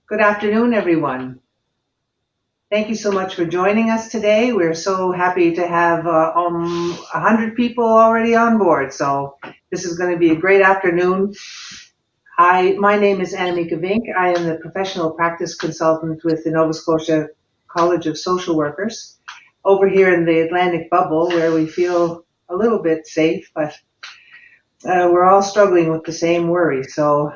Good afternoon, everyone. Thank you so much for joining us today. We're so happy to have 100 people already on board, so this is going to be a great afternoon. My name is Annemieke Vink. I am the professional practice consultant with the Nova Scotia College of Social Workers over here in the Atlantic bubble, where we feel a little bit safe, but we're all struggling with the same worry. So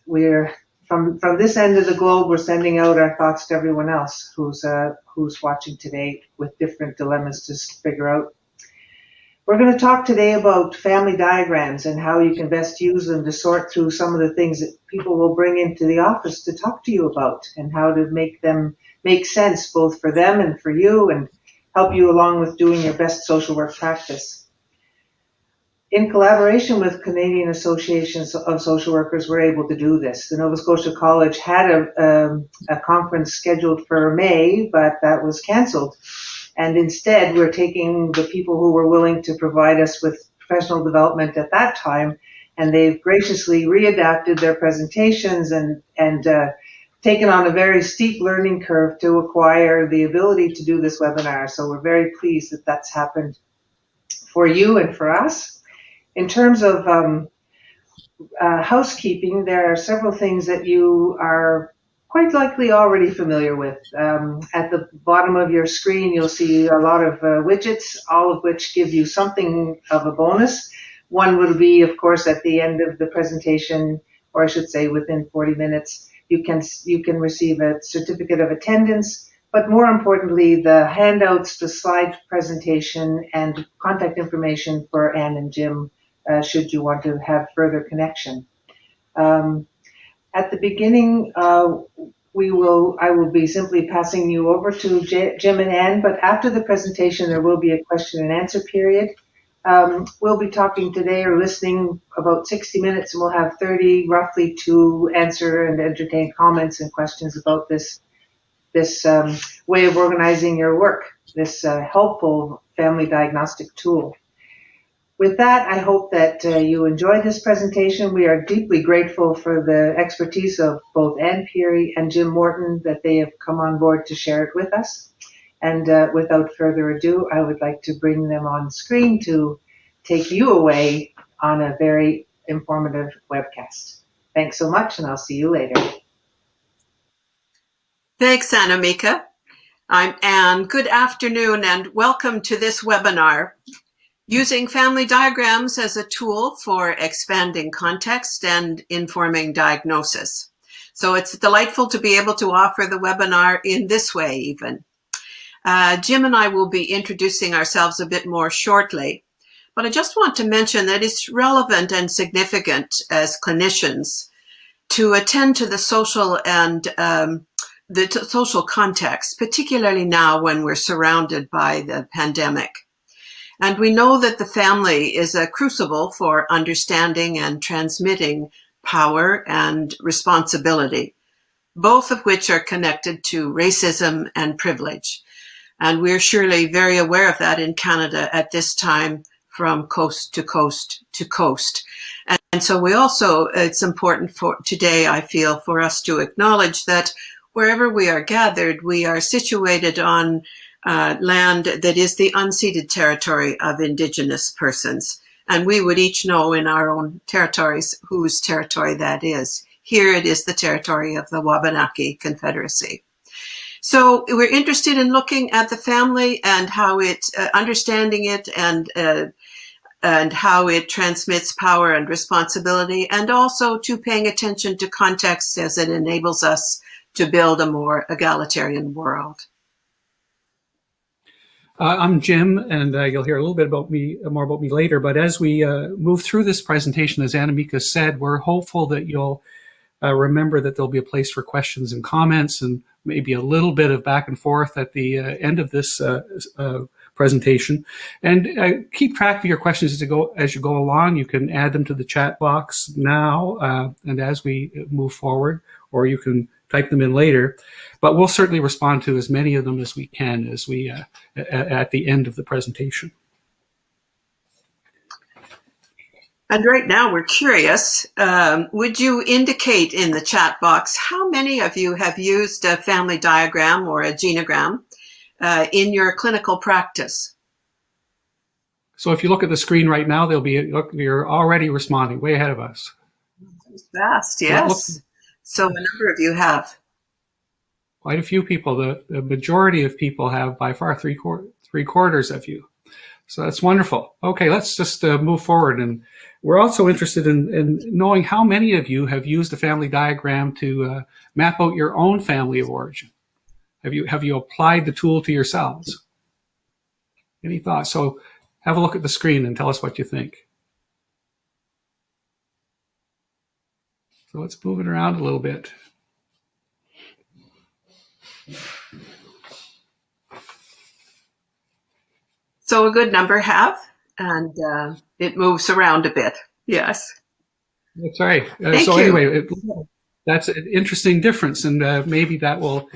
we're from this end of the globe, we're sending out our thoughts to everyone else who's watching today with different dilemmas to figure out. We're going to talk today about family diagrams and how you can best use them to sort through some of the things that people will bring into the office to talk to you about, and how to make them make sense both for them and for you, and help you along with doing your best social work practice. In collaboration with Canadian Associations of Social Workers, we're able to do this. The Nova Scotia College had a conference scheduled for May, but that was canceled. And instead, we're taking the people who were willing to provide us with professional development at that time, and they've graciously readapted their presentations and taken on a very steep learning curve to acquire the ability to do this webinar. So we're very pleased that that's happened for you and for us. In terms of housekeeping, there are several things that you are quite likely already familiar with. At the bottom of your screen, you'll see a lot of widgets, all of which give you something of a bonus. One will be, of course, at the end of the presentation, or I should say within 40 minutes, you can receive a certificate of attendance. But more importantly, the handouts, the slide presentation, and contact information for Anne and Jim, should you want to have further connection. At the beginning, I will be simply passing you over to Jim and Anne, but after the presentation, there will be a question and answer period. We'll be talking today or listening about 60 minutes, and we'll have 30 roughly to answer and entertain comments and questions about this way of organizing your work, this helpful family diagnostic tool. With that, I hope that you enjoy this presentation. We are deeply grateful for the expertise of both Anne Peary and Jim Morton that they have come on board to share it with us. And without further ado, I would like to bring them on screen to take you away on a very informative webcast. Thanks so much, and I'll see you later. Thanks, Annemieke. I'm Anne. Good afternoon, and welcome to this webinar, Using Family Diagrams as a Tool for Expanding Context and Informing Diagnosis. So it's delightful to be able to offer the webinar in this way even. Jim and I will be introducing ourselves a bit more shortly, but I just want to mention that it's relevant and significant as clinicians to attend to the social and the social context, particularly now when we're surrounded by the pandemic. And we know that the family is a crucible for understanding and transmitting power and responsibility, both of which are connected to racism and privilege. And we're surely very aware of that in Canada at this time, from coast to coast to coast. And so we also, it's important for today, I feel, for us to acknowledge that wherever we are gathered, we are situated on land that is the unceded territory of Indigenous persons. And we would each know in our own territories whose territory that is. Here it is the territory of the Wabanaki Confederacy. So we're interested in looking at the family and how it, understanding it and how it transmits power and responsibility, and also to paying attention to context as it enables us to build a more egalitarian world. I'm Jim, and you'll hear a little bit about me, more about me later. But as we move through this presentation, as Annemieke said, we're hopeful that you'll remember that there'll be a place for questions and comments, and maybe a little bit of back and forth at the end of this presentation. And keep track of your questions as you go along. You can add them to the chat box now and as we move forward, or you can type them in later. But we'll certainly respond to as many of them as we can as we at the end of the presentation. And right now we're curious, would you indicate in the chat box how many of you have used a family diagram or a genogram in your clinical practice? So if you look at the screen right now, you're already responding way ahead of us. Fast, yes. So a number of you have. Quite a few people. The majority of people have by far three quarters of you. So that's wonderful. Okay, let's just move forward. And we're also interested in knowing how many of you have used a family diagram to map out your own family of origin. Have you applied the tool to yourselves? Any thoughts? So have a look at the screen and tell us what you think. So let's move it around a little bit. So a good number have, and it moves around a bit. Yes. That's right. Thank you. Anyway, that's an interesting difference, and maybe that will,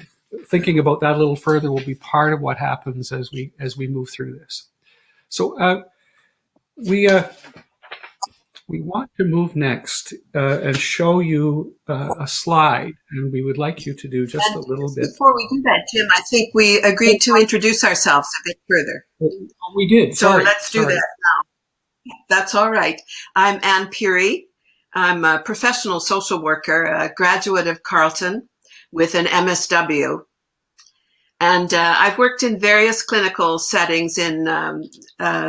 thinking about that a little further, will be part of what happens as we move through this. So we want to move next and show you a slide, and we would like you to do just a little bit. Before we do that, Jim, I think we agreed to introduce ourselves a bit further. We did. So let's do that now. That's all right. I'm Ann Peary. I'm a professional social worker, a graduate of Carleton with an MSW. And I've worked in various clinical settings in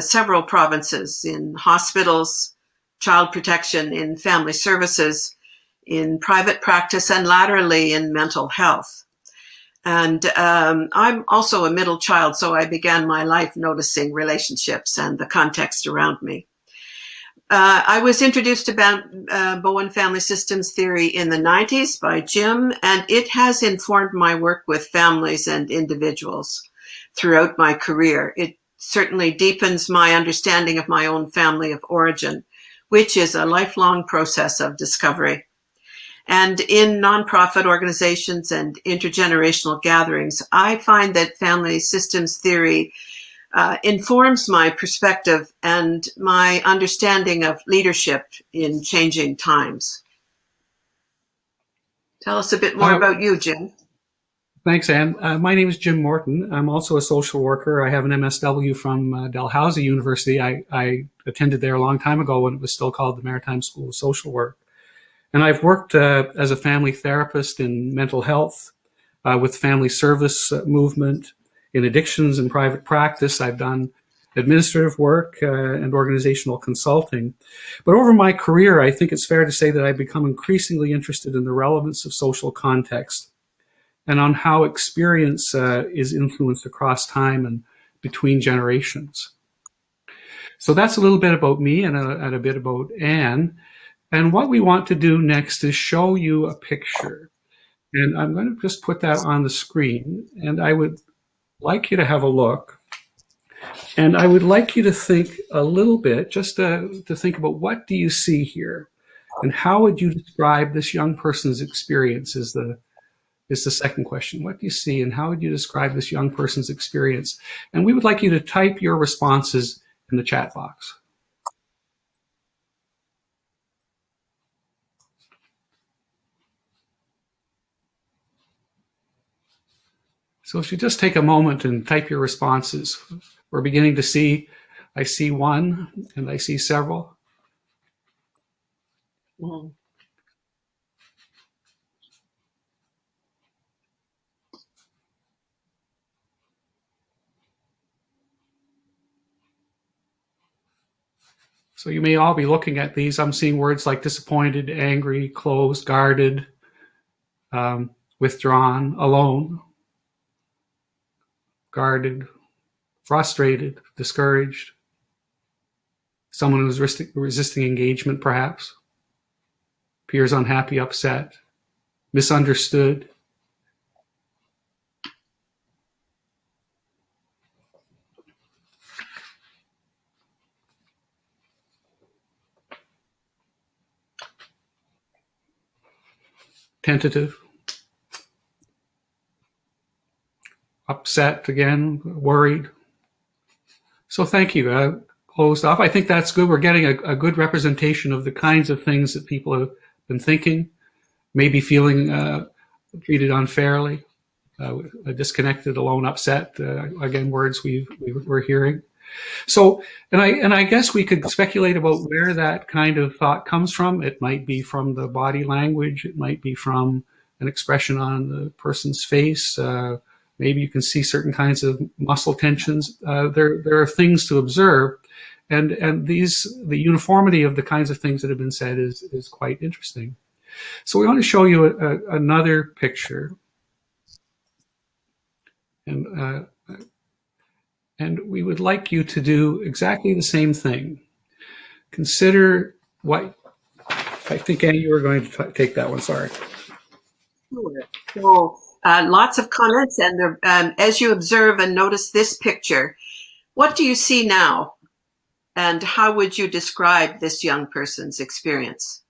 several provinces, in hospitals, child protection, in family services, in private practice, and laterally in mental health. And I'm also a middle child, so I began my life noticing relationships and the context around me. I was introduced to Bowen Family Systems Theory in the 90s by Jim, and it has informed my work with families and individuals throughout my career. It certainly deepens my understanding of my own family of origin, which is a lifelong process of discovery. And in nonprofit organizations and intergenerational gatherings, I find that family systems theory informs my perspective and my understanding of leadership in changing times. Tell us a bit more about you, Jim. Thanks, Anne. My name is Jim Morton. I'm also a social worker. I have an MSW from Dalhousie University. I attended there a long time ago when it was still called the Maritime School of Social Work. And I've worked as a family therapist in mental health, with family service movement, in addictions and private practice. I've done administrative work and organizational consulting. But over my career, I think it's fair to say that I've become increasingly interested in the relevance of social context and on how experience is influenced across time and between generations. So that's a little bit about me and a bit about Anne. And what we want to do next is show you a picture. And I'm going to just put that on the screen. And I would like you to have a look. And I would like you to think a little bit, just to think about, what do you see here? And how would you describe this young person's experience is the second question. What do you see, and how would you describe this young person's experience? And we would like you to type your responses in the chat box. So if you just take a moment and type your responses, we're beginning to see, I see one and I see several. Mm-hmm. So you may all be looking at these. I'm seeing words like disappointed, angry, closed, guarded, withdrawn, alone, guarded, frustrated, discouraged, someone who's resisting engagement perhaps, appears unhappy, upset, misunderstood. Tentative, upset again, worried. So thank you. closed off. I think that's good. We're getting a good representation of the kinds of things that people have been thinking, maybe feeling treated unfairly, disconnected, alone, upset. Again, words we're hearing. So, and I guess we could speculate about where that kind of thought comes from. It might be from the body language. It might be from an expression on the person's face. Maybe you can see certain kinds of muscle tensions. There are things to observe, and the uniformity of the kinds of things that have been said is quite interesting. So we want to show you another picture, and we would like you to do exactly the same thing. Consider what I think, Annie, you were going to take that one. Sorry. Sure. So, lots of comments, and as you observe and notice this picture, what do you see now, and how would you describe this young person's experience?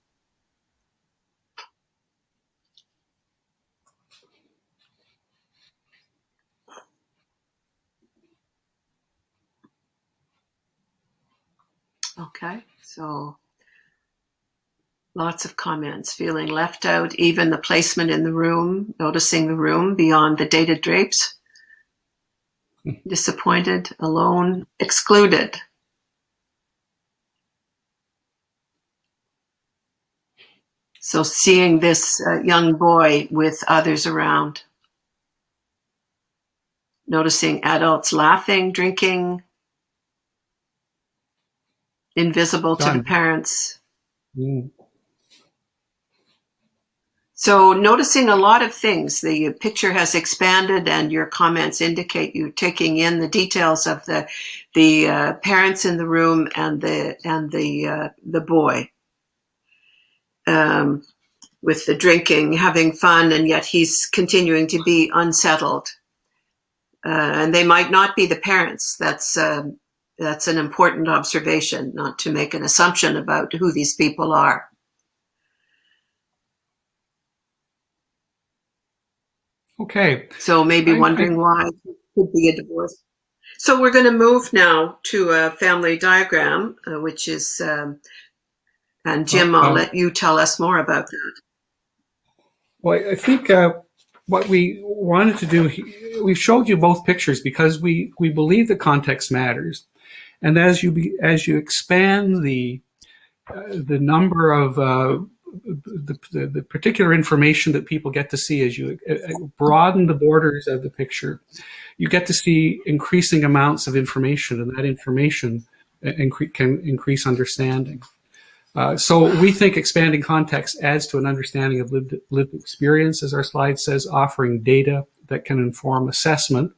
Okay, so lots of comments, feeling left out, even the placement in the room, noticing the room beyond the dated drapes, disappointed, alone, excluded. So seeing this young boy with others around, noticing adults laughing, drinking, invisible to the parents. Mm. So noticing a lot of things. The picture has expanded, and your comments indicate you taking in the details of the parents in the room and the boy, with the drinking, having fun, and yet he's continuing to be unsettled. And they might not be the parents. That's an important observation, not to make an assumption about who these people are. Okay. So maybe wondering why it could be a divorce. So we're going to move now to a family diagram, which is, and Jim, I'll let you tell us more about that. Well, I think what we wanted to do, we've showed you both pictures because we believe that context matters. And as you expand the number of the particular information that people get to see, as you broaden the borders of the picture, you get to see increasing amounts of information, and that information can increase understanding. So we think expanding context adds to an understanding of lived experience, as our slide says, offering data that can inform assessment.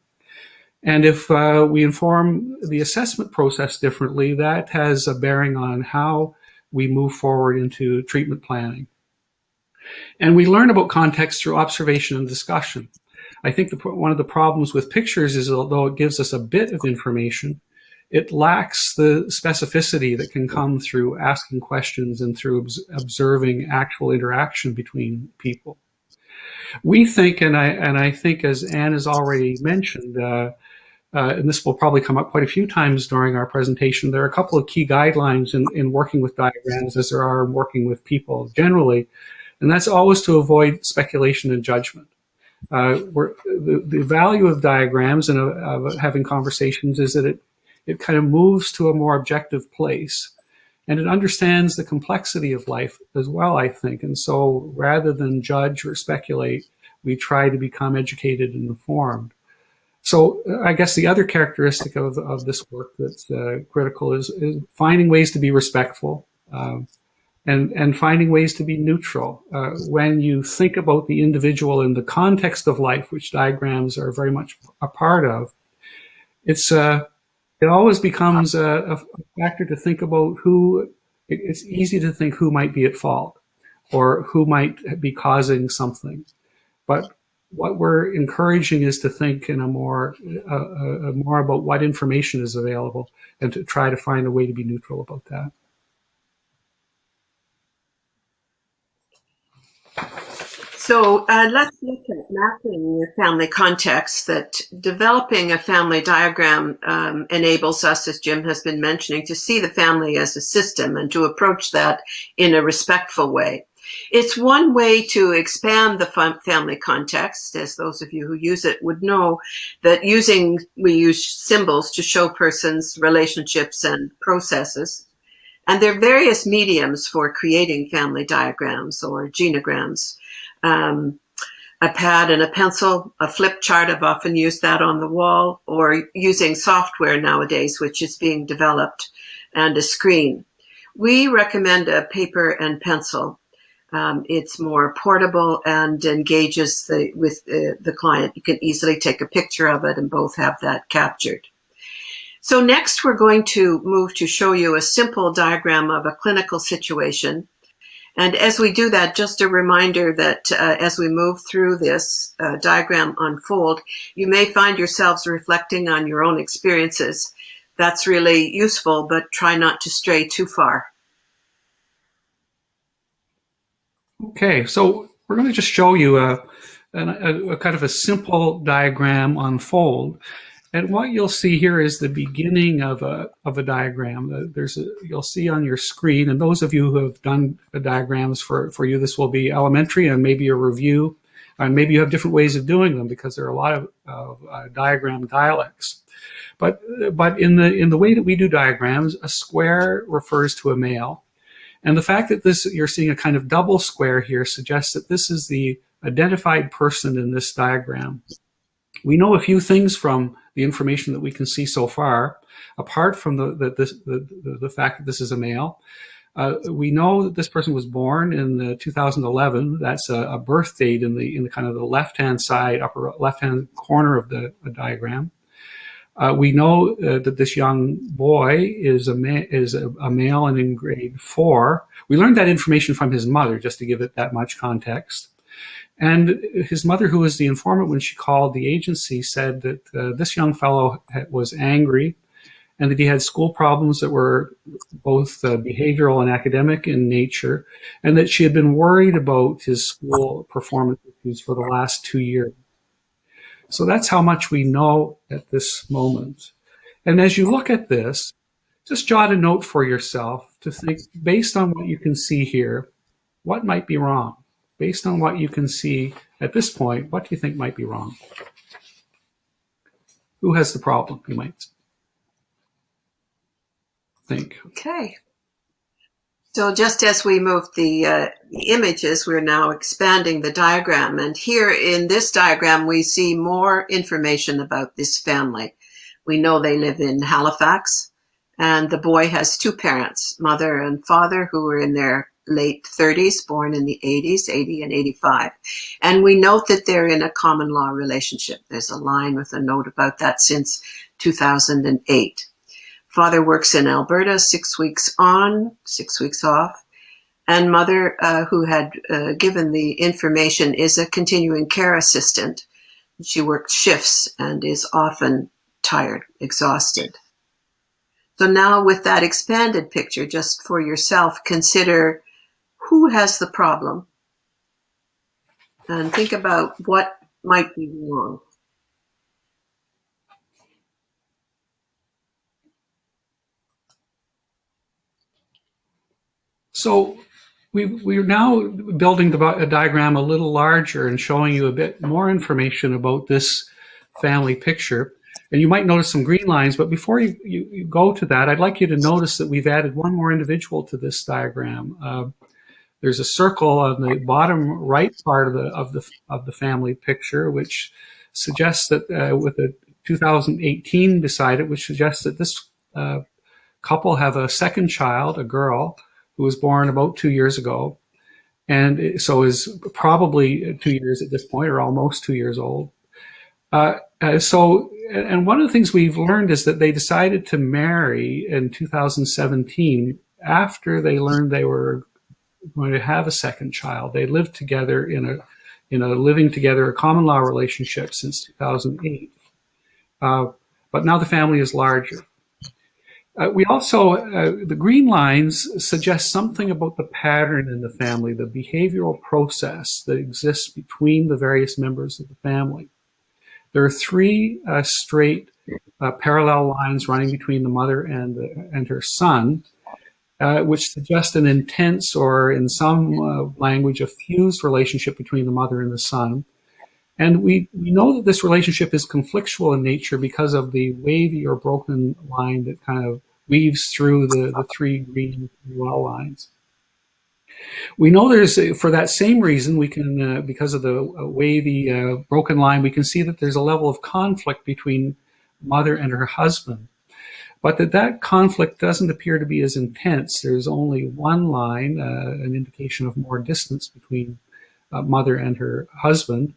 And if we inform the assessment process differently, that has a bearing on how we move forward into treatment planning. And we learn about context through observation and discussion. I think one of the problems with pictures is, although it gives us a bit of information, it lacks the specificity that can come through asking questions and through observing actual interaction between people. We think, and I think, as Anne has already mentioned, and this will probably come up quite a few times during our presentation, there are a couple of key guidelines in working with diagrams, as there are working with people generally, and that's always to avoid speculation and judgment. The value of diagrams and of having conversations is that it kind of moves to a more objective place, and it understands the complexity of life as well, I think. And so rather than judge or speculate, we try to become educated and informed. So I guess the other characteristic of this work that's critical is finding ways to be respectful and finding ways to be neutral. When you think about the individual in the context of life, which diagrams are very much a part of, it always becomes a factor to think about it's easy to think who might be at fault or who might be causing something. But what we're encouraging is to think in a more about what information is available and to try to find a way to be neutral about that. So let's look at mapping the family context. That developing a family diagram enables us, as Jim has been mentioning, to see the family as a system and to approach that in a respectful way. It's one way to expand the family context, as those of you who use it would know, that we use symbols to show persons, relationships, and processes. And there are various mediums for creating family diagrams or genograms. A pad and a pencil, a flip chart, I've often used that on the wall, or using software nowadays, which is being developed, and a screen. We recommend a paper and pencil. It's more portable and engages with the client. You can easily take a picture of it and both have that captured. So next we're going to move to show you a simple diagram of a clinical situation. And as we do that, just a reminder that as we move through this diagram unfold, you may find yourselves reflecting on your own experiences. That's really useful, but try not to stray too far. Okay, so we're going to just show you a kind of a simple diagram unfold. And what you'll see here is the beginning of a diagram. You'll see on your screen, and those of you who have done the diagrams, for you this will be elementary and maybe a review, and maybe you have different ways of doing them because there are a lot of diagram dialects. But in the way that we do diagrams, a square refers to a male, and the fact that you're seeing a kind of double square here suggests that this is the identified person in this diagram. We know a few things from the information that we can see so far, apart from the fact that this is a male. We know that this person was born in 2011. That's a birth date in the kind of the left-hand side, upper left-hand corner of the diagram. We know that this young boy is a male and in grade 4. We learned that information from his mother, just to give it that much context. And his mother, who was the informant when she called the agency, said that this young fellow was angry and that he had school problems that were both behavioral and academic in nature, and that she had been worried about his school performance issues for the last 2 years. So that's how much we know at this moment. And as you look at this, just jot a note for yourself to think, based on what you can see here, what might be wrong? Based on what you can see at this point, what do you think might be wrong? Who has the problem, you might think? Okay. So just as we move the images, we're now expanding the diagram. And here in this diagram, we see more information about this family. We know they live in Halifax, and the boy has 2 parents, mother and father, who are in their late 30s, born in the 80s, 80 and 85. And we note that they're in a common law relationship. There's a line with a note about that since 2008. Father works in Alberta, 6 weeks on, 6 weeks off. And mother, who had given the information, is a continuing care assistant. She works shifts and is often tired, exhausted. So now with that expanded picture, just for yourself, consider who has the problem and think about what might be wrong. So we're now building a diagram a little larger and showing you a bit more information about this family picture. And you might notice some green lines, but before you go to that, I'd like you to notice that we've added one more individual to this diagram. There's a circle on the bottom right part of the family picture, which suggests that with a 2018 beside it, which suggests that this couple have a second child, a girl, who was born about 2 years ago, and so is probably 2 years at this point, or almost 2 years old. And one of the things we've learned is that they decided to marry in 2017 after they learned they were going to have a second child. They lived together in a common law relationship since 2008. But now the family is larger. We also, the green lines suggest something about the pattern in the family, the behavioral process that exists between the various members of the family. There are three straight parallel lines running between the mother and her son, which suggest an intense, or in some language, a fused relationship between the mother and the son. And we know that this relationship is conflictual in nature because of the wavy or broken line that kind of weaves through the three green well lines. We know for that same reason, we can, because of the wavy broken line, we can see that there's a level of conflict between mother and her husband. But that conflict doesn't appear to be as intense. There's only one line, an indication of more distance between mother and her husband.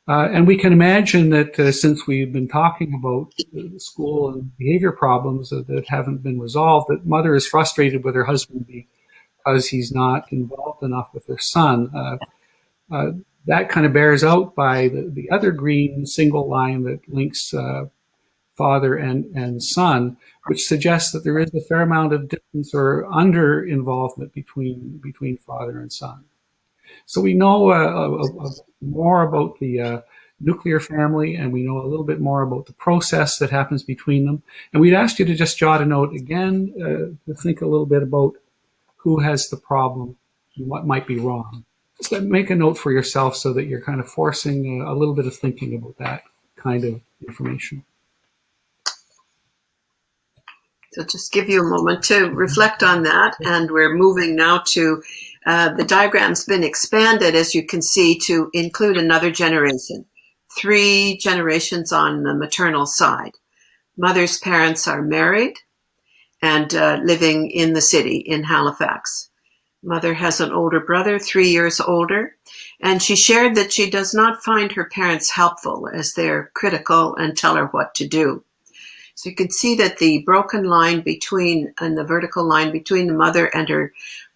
And we can imagine that since we've been talking about school and behavior problems that haven't been resolved, that mother is frustrated with her husband because he's not involved enough with her son. That kind of bears out by the other green single line that links father and son, which suggests that there is a fair amount of distance or under involvement between father and son. So we know more about the nuclear family, and we know a little bit more about the process that happens between them. And we'd ask you to just jot a note again to think a little bit about who has the problem and what might be wrong. Just make a note for yourself so that you're kind of forcing a little bit of thinking about that kind of information. So just give you a moment to reflect on that. And we're moving now to the diagram's been expanded, as you can see, to include another generation. 3 generations on the maternal side. Mother's parents are married and living in the city in Halifax. Mother has an older brother, 3 years older, and she shared that she does not find her parents helpful as they're critical and tell her what to do. So you can see that the broken line and the vertical line between the mother and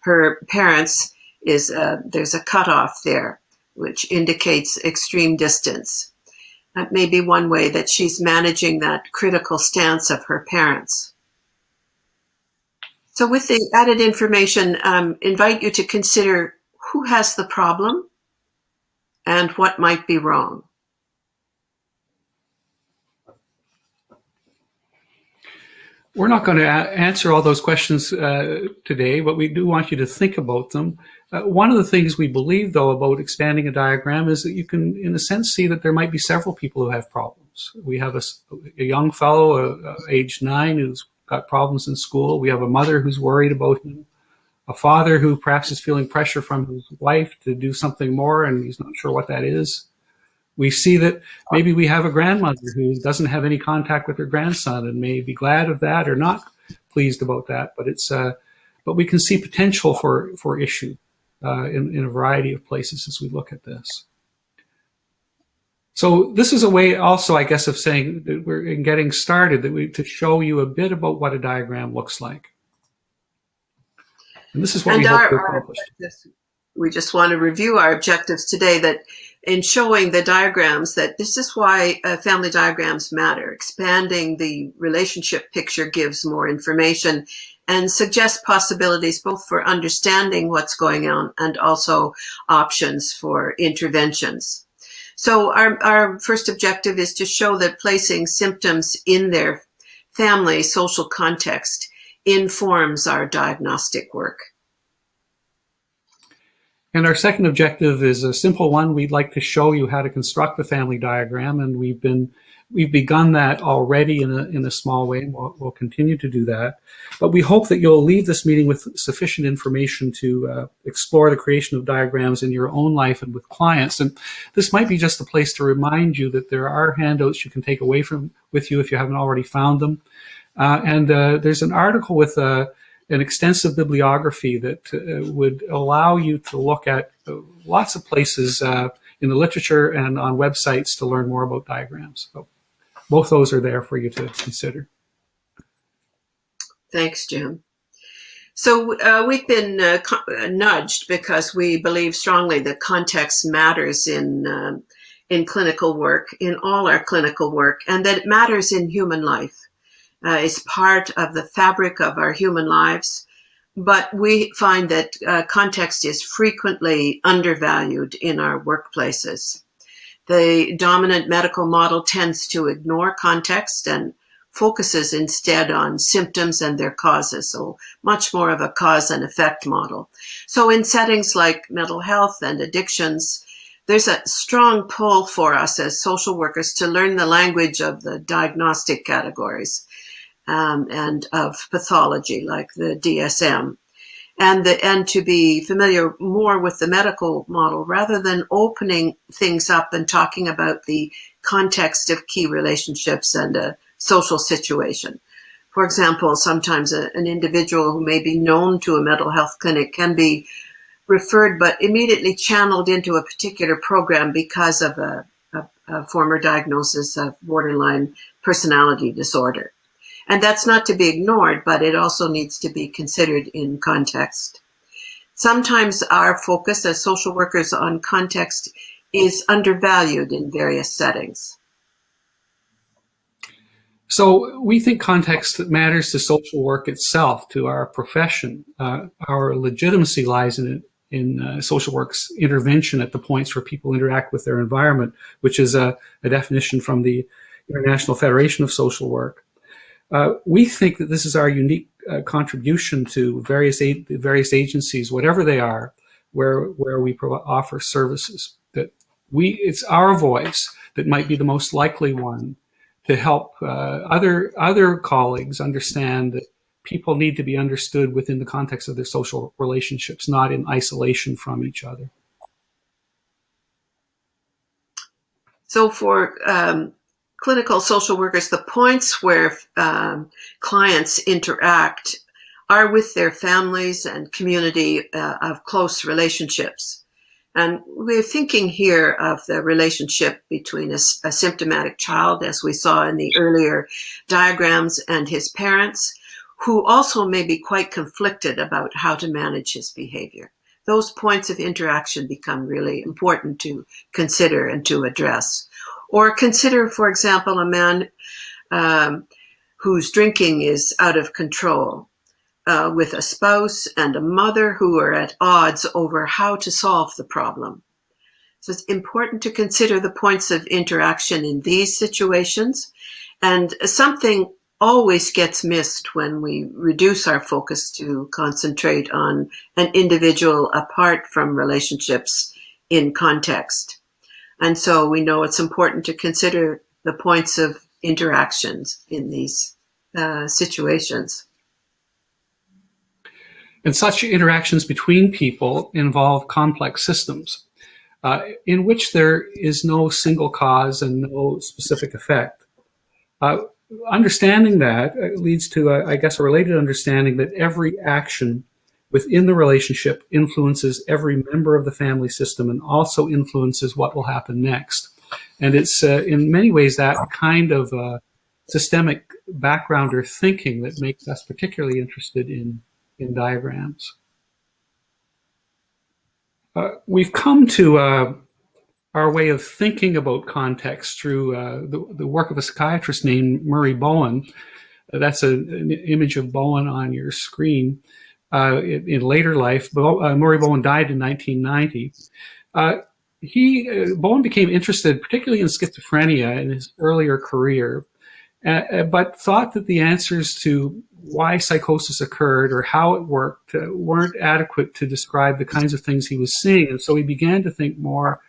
her parents is there's a cutoff there, which indicates extreme distance. That may be one way that she's managing that critical stance of her parents. So with the added information, invite you to consider who has the problem and what might be wrong. We're not going to answer all those questions today, but we do want you to think about them. One of the things we believe, though, about expanding a diagram is that you can, in a sense, see that there might be several people who have problems. We have a young fellow, age 9, who's got problems in school. We have a mother who's worried about him, a father who perhaps is feeling pressure from his wife to do something more, and he's not sure what that is. We see that maybe we have a grandmother who doesn't have any contact with her grandson and may be glad of that or not pleased about that. But we can see potential for issue in a variety of places as we look at this. So this is a way also, I guess, of saying that we're in getting started, to show you a bit about what a diagram looks like. And this is what we hope to accomplish. We just want to review our objectives today, that in showing the diagrams, that this is why family diagrams matter. Expanding the relationship picture gives more information and suggests possibilities both for understanding what's going on and also options for interventions. So our first objective is to show that placing symptoms in their family social context informs our diagnostic work. And our second objective is a simple one. We'd like to show you how to construct the family diagram, and we've begun that already in a small way, and we'll continue to do that. But we hope that you'll leave this meeting with sufficient information to explore the creation of diagrams in your own life and with clients. And this might be just a place to remind you that there are handouts you can take away with you if you haven't already found them. And there's an article with an extensive bibliography that would allow you to look at lots of places in the literature and on websites to learn more about diagrams. So both those are there for you to consider. Thanks, Jim. So we've been nudged because we believe strongly that context matters in clinical work, in all our clinical work, and that it matters in human life. is part of the fabric of our human lives. But we find that context is frequently undervalued in our workplaces. The dominant medical model tends to ignore context and focuses instead on symptoms and their causes, so much more of a cause and effect model. So in settings like mental health and addictions, there's a strong pull for us as social workers to learn the language of the diagnostic categories and of pathology, like the DSM. And to be familiar more with the medical model rather than opening things up and talking about the context of key relationships and a social situation. For example, sometimes an individual who may be known to a mental health clinic can be referred but immediately channeled into a particular program because of a former diagnosis of borderline personality disorder. And that's not to be ignored, but it also needs to be considered in context. Sometimes our focus as social workers on context is undervalued in various settings. So we think context matters to social work itself, to our profession. Our legitimacy lies in social work's intervention at the points where people interact with their environment, which is a definition from the International Federation of Social Work. We think that this is our unique contribution to various agencies, whatever they are, where we offer services. That it's our voice that might be the most likely one to help other colleagues understand that people need to be understood within the context of their social relationships, not in isolation from each other. So for clinical social workers, the points where clients interact are with their families and community of close relationships. And we're thinking here of the relationship between a symptomatic child, as we saw in the earlier diagrams, and his parents, who also may be quite conflicted about how to manage his behavior. Those points of interaction become really important to consider and to address. Or consider, for example, a man whose drinking is out of control, with a spouse and a mother who are at odds over how to solve the problem. So it's important to consider the points of interaction in these situations. And something always gets missed when we reduce our focus to concentrate on an individual apart from relationships in context. And so we know it's important to consider the points of interactions in these situations. And such interactions between people involve complex systems in which there is no single cause and no specific effect. Understanding that leads to, I guess, a related understanding that every action within the relationship influences every member of the family system and also influences what will happen next. And it's in many ways that kind of systemic background or thinking that makes us particularly interested in diagrams. We've come to our way of thinking about context through the work of a psychiatrist named Murray Bowen. That's an image of Bowen on your screen. In later life, Murray Bowen died in 1990. Bowen became interested particularly in schizophrenia in his earlier career, but thought that the answers to why psychosis occurred or how it worked weren't adequate to describe the kinds of things he was seeing. And so he began to think more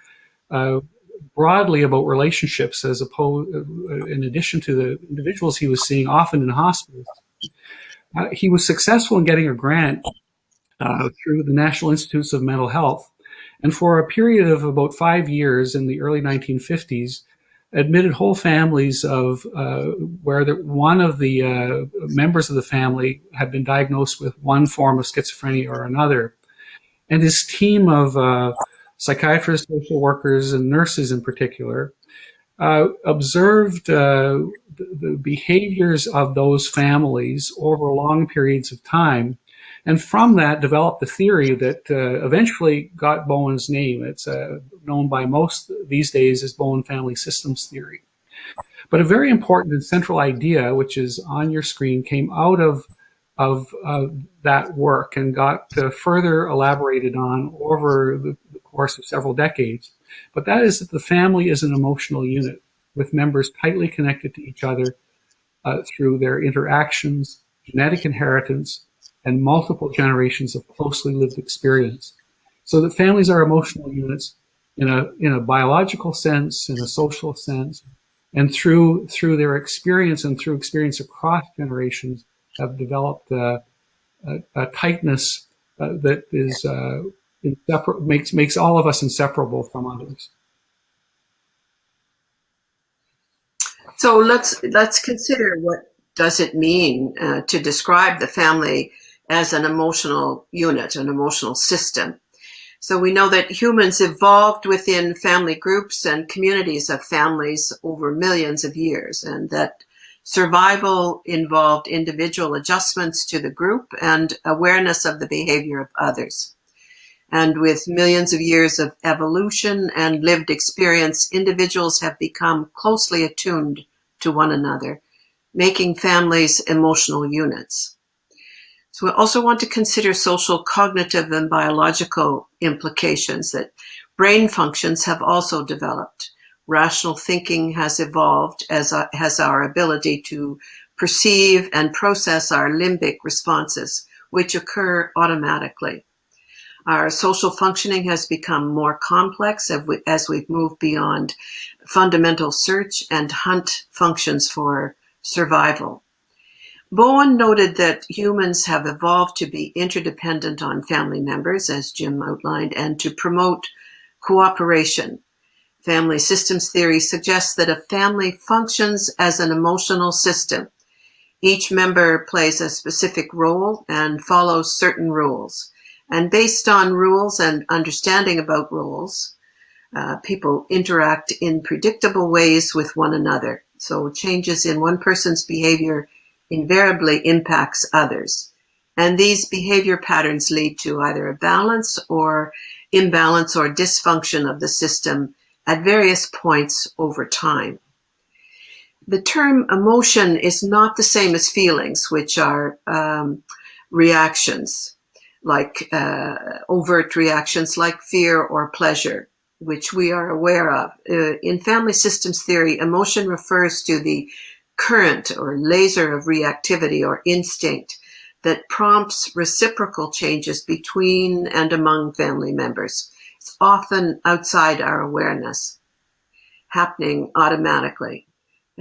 broadly about relationships as opposed, in addition to the individuals he was seeing, often in hospitals. He was successful in getting a grant through the National Institutes of Mental Health, and for a period of about 5 years in the early 1950s, admitted whole families of where one of the members of the family had been diagnosed with one form of schizophrenia or another. And his team of psychiatrists, social workers, and nurses in particular observed the behaviors of those families over long periods of time. And from that developed the theory that eventually got Bowen's name. It's known by most these days as Bowen Family Systems Theory. But a very important and central idea, which is on your screen, came out of that work and got further elaborated on over the course of several decades. But that is that the family is an emotional unit with members tightly connected to each other through their interactions, genetic inheritance, and multiple generations of closely lived experience. So that families are emotional units in a biological sense, in a social sense, and through their experience and through experience across generations have developed a tightness that is makes all of us inseparable from others. So let's consider what does it mean to describe the family as an emotional unit, an emotional system. So we know that humans evolved within family groups and communities of families over millions of years, and that survival involved individual adjustments to the group and awareness of the behavior of others. And with millions of years of evolution and lived experience, individuals have become closely attuned to one another, making families emotional units. So we also want to consider social, cognitive, and biological implications that brain functions have also developed. Rational thinking has evolved, as has our ability to perceive and process our limbic responses, which occur automatically. Our social functioning has become more complex as we've moved beyond fundamental search and hunt functions for survival. Bowen noted that humans have evolved to be interdependent on family members, as Jim outlined, and to promote cooperation. Family systems theory suggests that a family functions as an emotional system. Each member plays a specific role and follows certain rules. And based on rules and understanding about rules, people interact in predictable ways with one another. So changes in one person's behavior invariably impacts others. And these behavior patterns lead to either a balance or imbalance or dysfunction of the system at various points over time. The term emotion is not the same as feelings, which are reactions, like overt reactions like fear or pleasure, which we are aware of. In family systems theory, emotion refers to the current or laser of reactivity or instinct that prompts reciprocal changes between and among family members. It's often outside our awareness, happening automatically.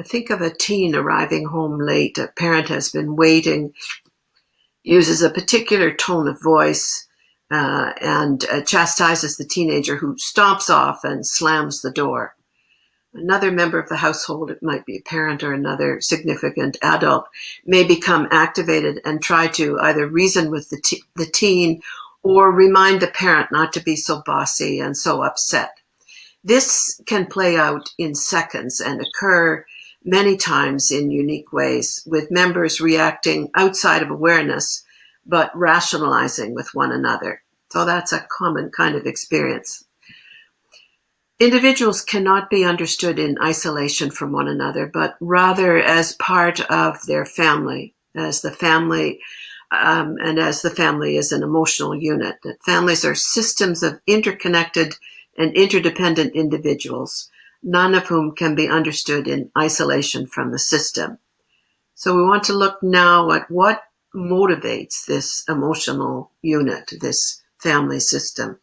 Think of a teen arriving home late. A parent has been waiting, uses a particular tone of voice, and chastises the teenager, who stomps off and slams the door. Another member of the household, it might be a parent or another significant adult, may become activated and try to either reason with the teen or remind the parent not to be so bossy and so upset. This can play out in seconds and occur many times in unique ways, with members reacting outside of awareness, but rationalizing with one another. So that's a common kind of experience. Individuals cannot be understood in isolation from one another, but rather as part of their family, as the family, and as the family is an emotional unit. That families are systems of interconnected and interdependent individuals, none of whom can be understood in isolation from the system. So we want to look now at what motivates this emotional unit, this family system.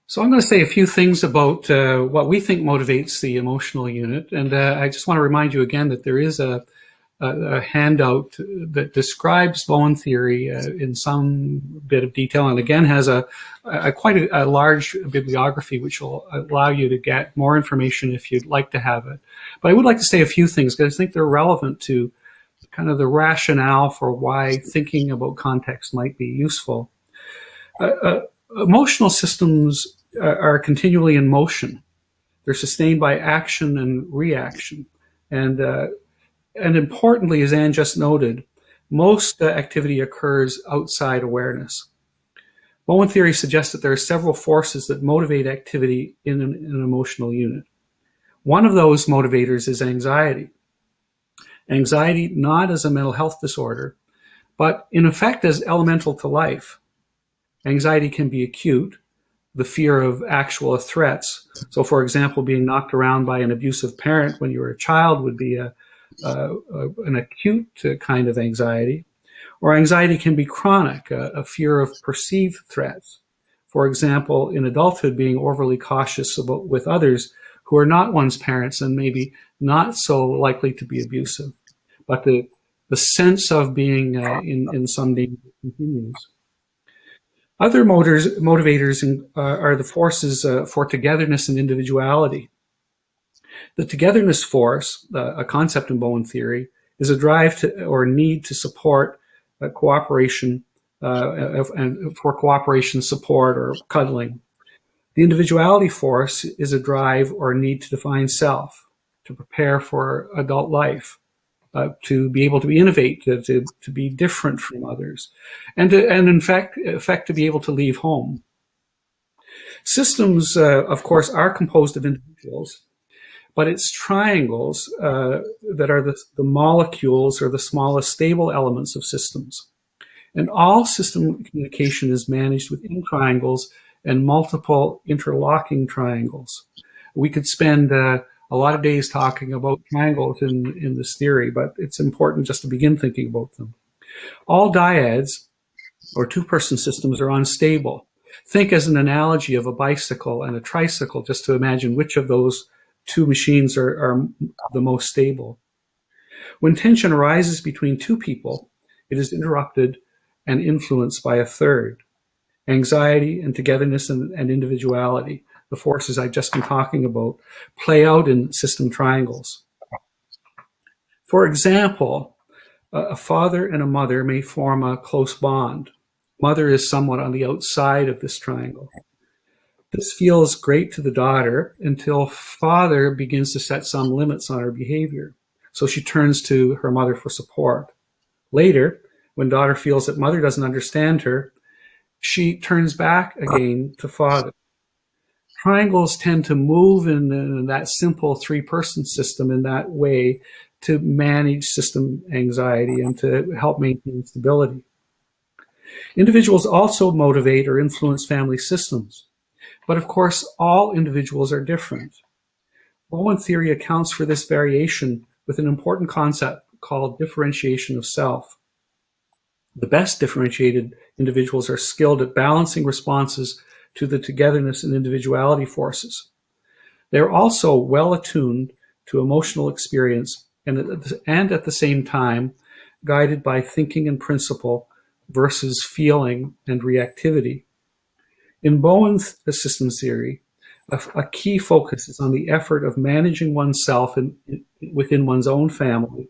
So I'm going to say a few things about what we think motivates the emotional unit. And I just want to remind you again that there is a handout that describes Bowen theory in some bit of detail, and again has quite a large bibliography, which will allow you to get more information if you'd like to have it. But I would like to say a few things because I think they're relevant to kind of the rationale for why thinking about context might be useful. Emotional systems are continually in motion. They're sustained by action and reaction. And importantly, as Anne just noted, most activity occurs outside awareness. Bowen theory suggests that there are several forces that motivate activity in an emotional unit. One of those motivators is anxiety. Anxiety not as a mental health disorder, but in effect as elemental to life. Anxiety can be acute, the fear of actual threats. So, for example, being knocked around by an abusive parent when you were a child would be an acute kind of anxiety. Or anxiety can be chronic, a fear of perceived threats. For example, in adulthood, being overly cautious with others who are not one's parents and maybe not so likely to be abusive. But the sense of being in some danger continues. Other motivators are the forces for togetherness and individuality. The togetherness force, a concept in Bowen theory, is a drive to or need to support cooperation and for cooperation, support, or cuddling. The individuality force is a drive or need to define self, to prepare for adult life, to be able to innovate, to be different from others, and in fact to be able to leave home. Systems, of course, are composed of individuals, but it's triangles that are the molecules or the smallest stable elements of systems. And all system communication is managed within triangles and multiple interlocking triangles. We could spend a lot of days talking about triangles in this theory, but it's important just to begin thinking about them. All dyads, or two-person systems, are unstable. Think as an analogy of a bicycle and a tricycle, just to imagine which of those two machines are the most stable. When tension arises between two people, it is interrupted and influenced by a third. Anxiety and togetherness and individuality, the forces I've just been talking about, play out in system triangles. For example, a father and a mother may form a close bond. Mother is somewhat on the outside of this triangle. This feels great to the daughter until father begins to set some limits on her behavior. So she turns to her mother for support. Later, when daughter feels that mother doesn't understand her, she turns back again to father. Triangles tend to move in that simple three-person system in that way to manage system anxiety and to help maintain stability. Individuals also motivate or influence family systems. But of course, all individuals are different. Bowen theory accounts for this variation with an important concept called differentiation of self. The best differentiated individuals are skilled at balancing responses to the togetherness and individuality forces. They're also well attuned to emotional experience and at the same time guided by thinking and principle versus feeling and reactivity. In Bowen's systems theory, a key focus is on the effort of managing oneself within one's own family,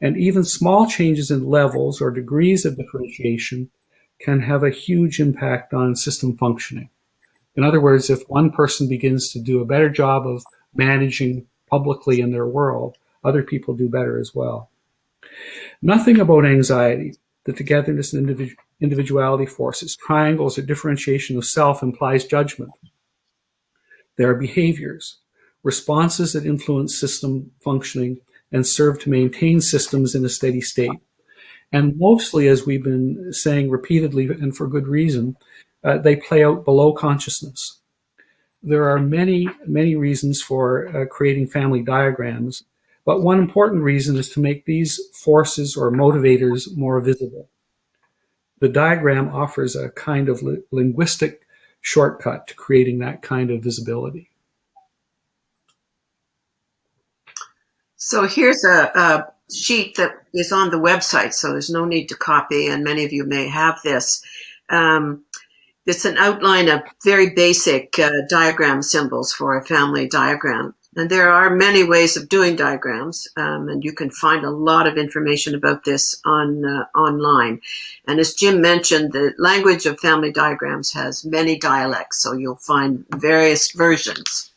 and even small changes in levels or degrees of differentiation can have a huge impact on system functioning. In other words, if one person begins to do a better job of managing publicly in their world, other people do better as well. Nothing about anxiety, the togetherness and individuality forces, triangles, or differentiation of self implies judgment. There are behaviors, responses that influence system functioning and serve to maintain systems in a steady state. And mostly, as we've been saying repeatedly and for good reason, they play out below consciousness. There are many, many reasons for creating family diagrams, but one important reason is to make these forces or motivators more visible. The diagram offers a kind of linguistic shortcut to creating that kind of visibility. So here's a sheet that is on the website, so there's no need to copy, and many of you may have this. It's an outline of very basic diagram symbols for a family diagram. And there are many ways of doing diagrams, and you can find a lot of information about this online. And as Jim mentioned, the language of family diagrams has many dialects, so you'll find various versions.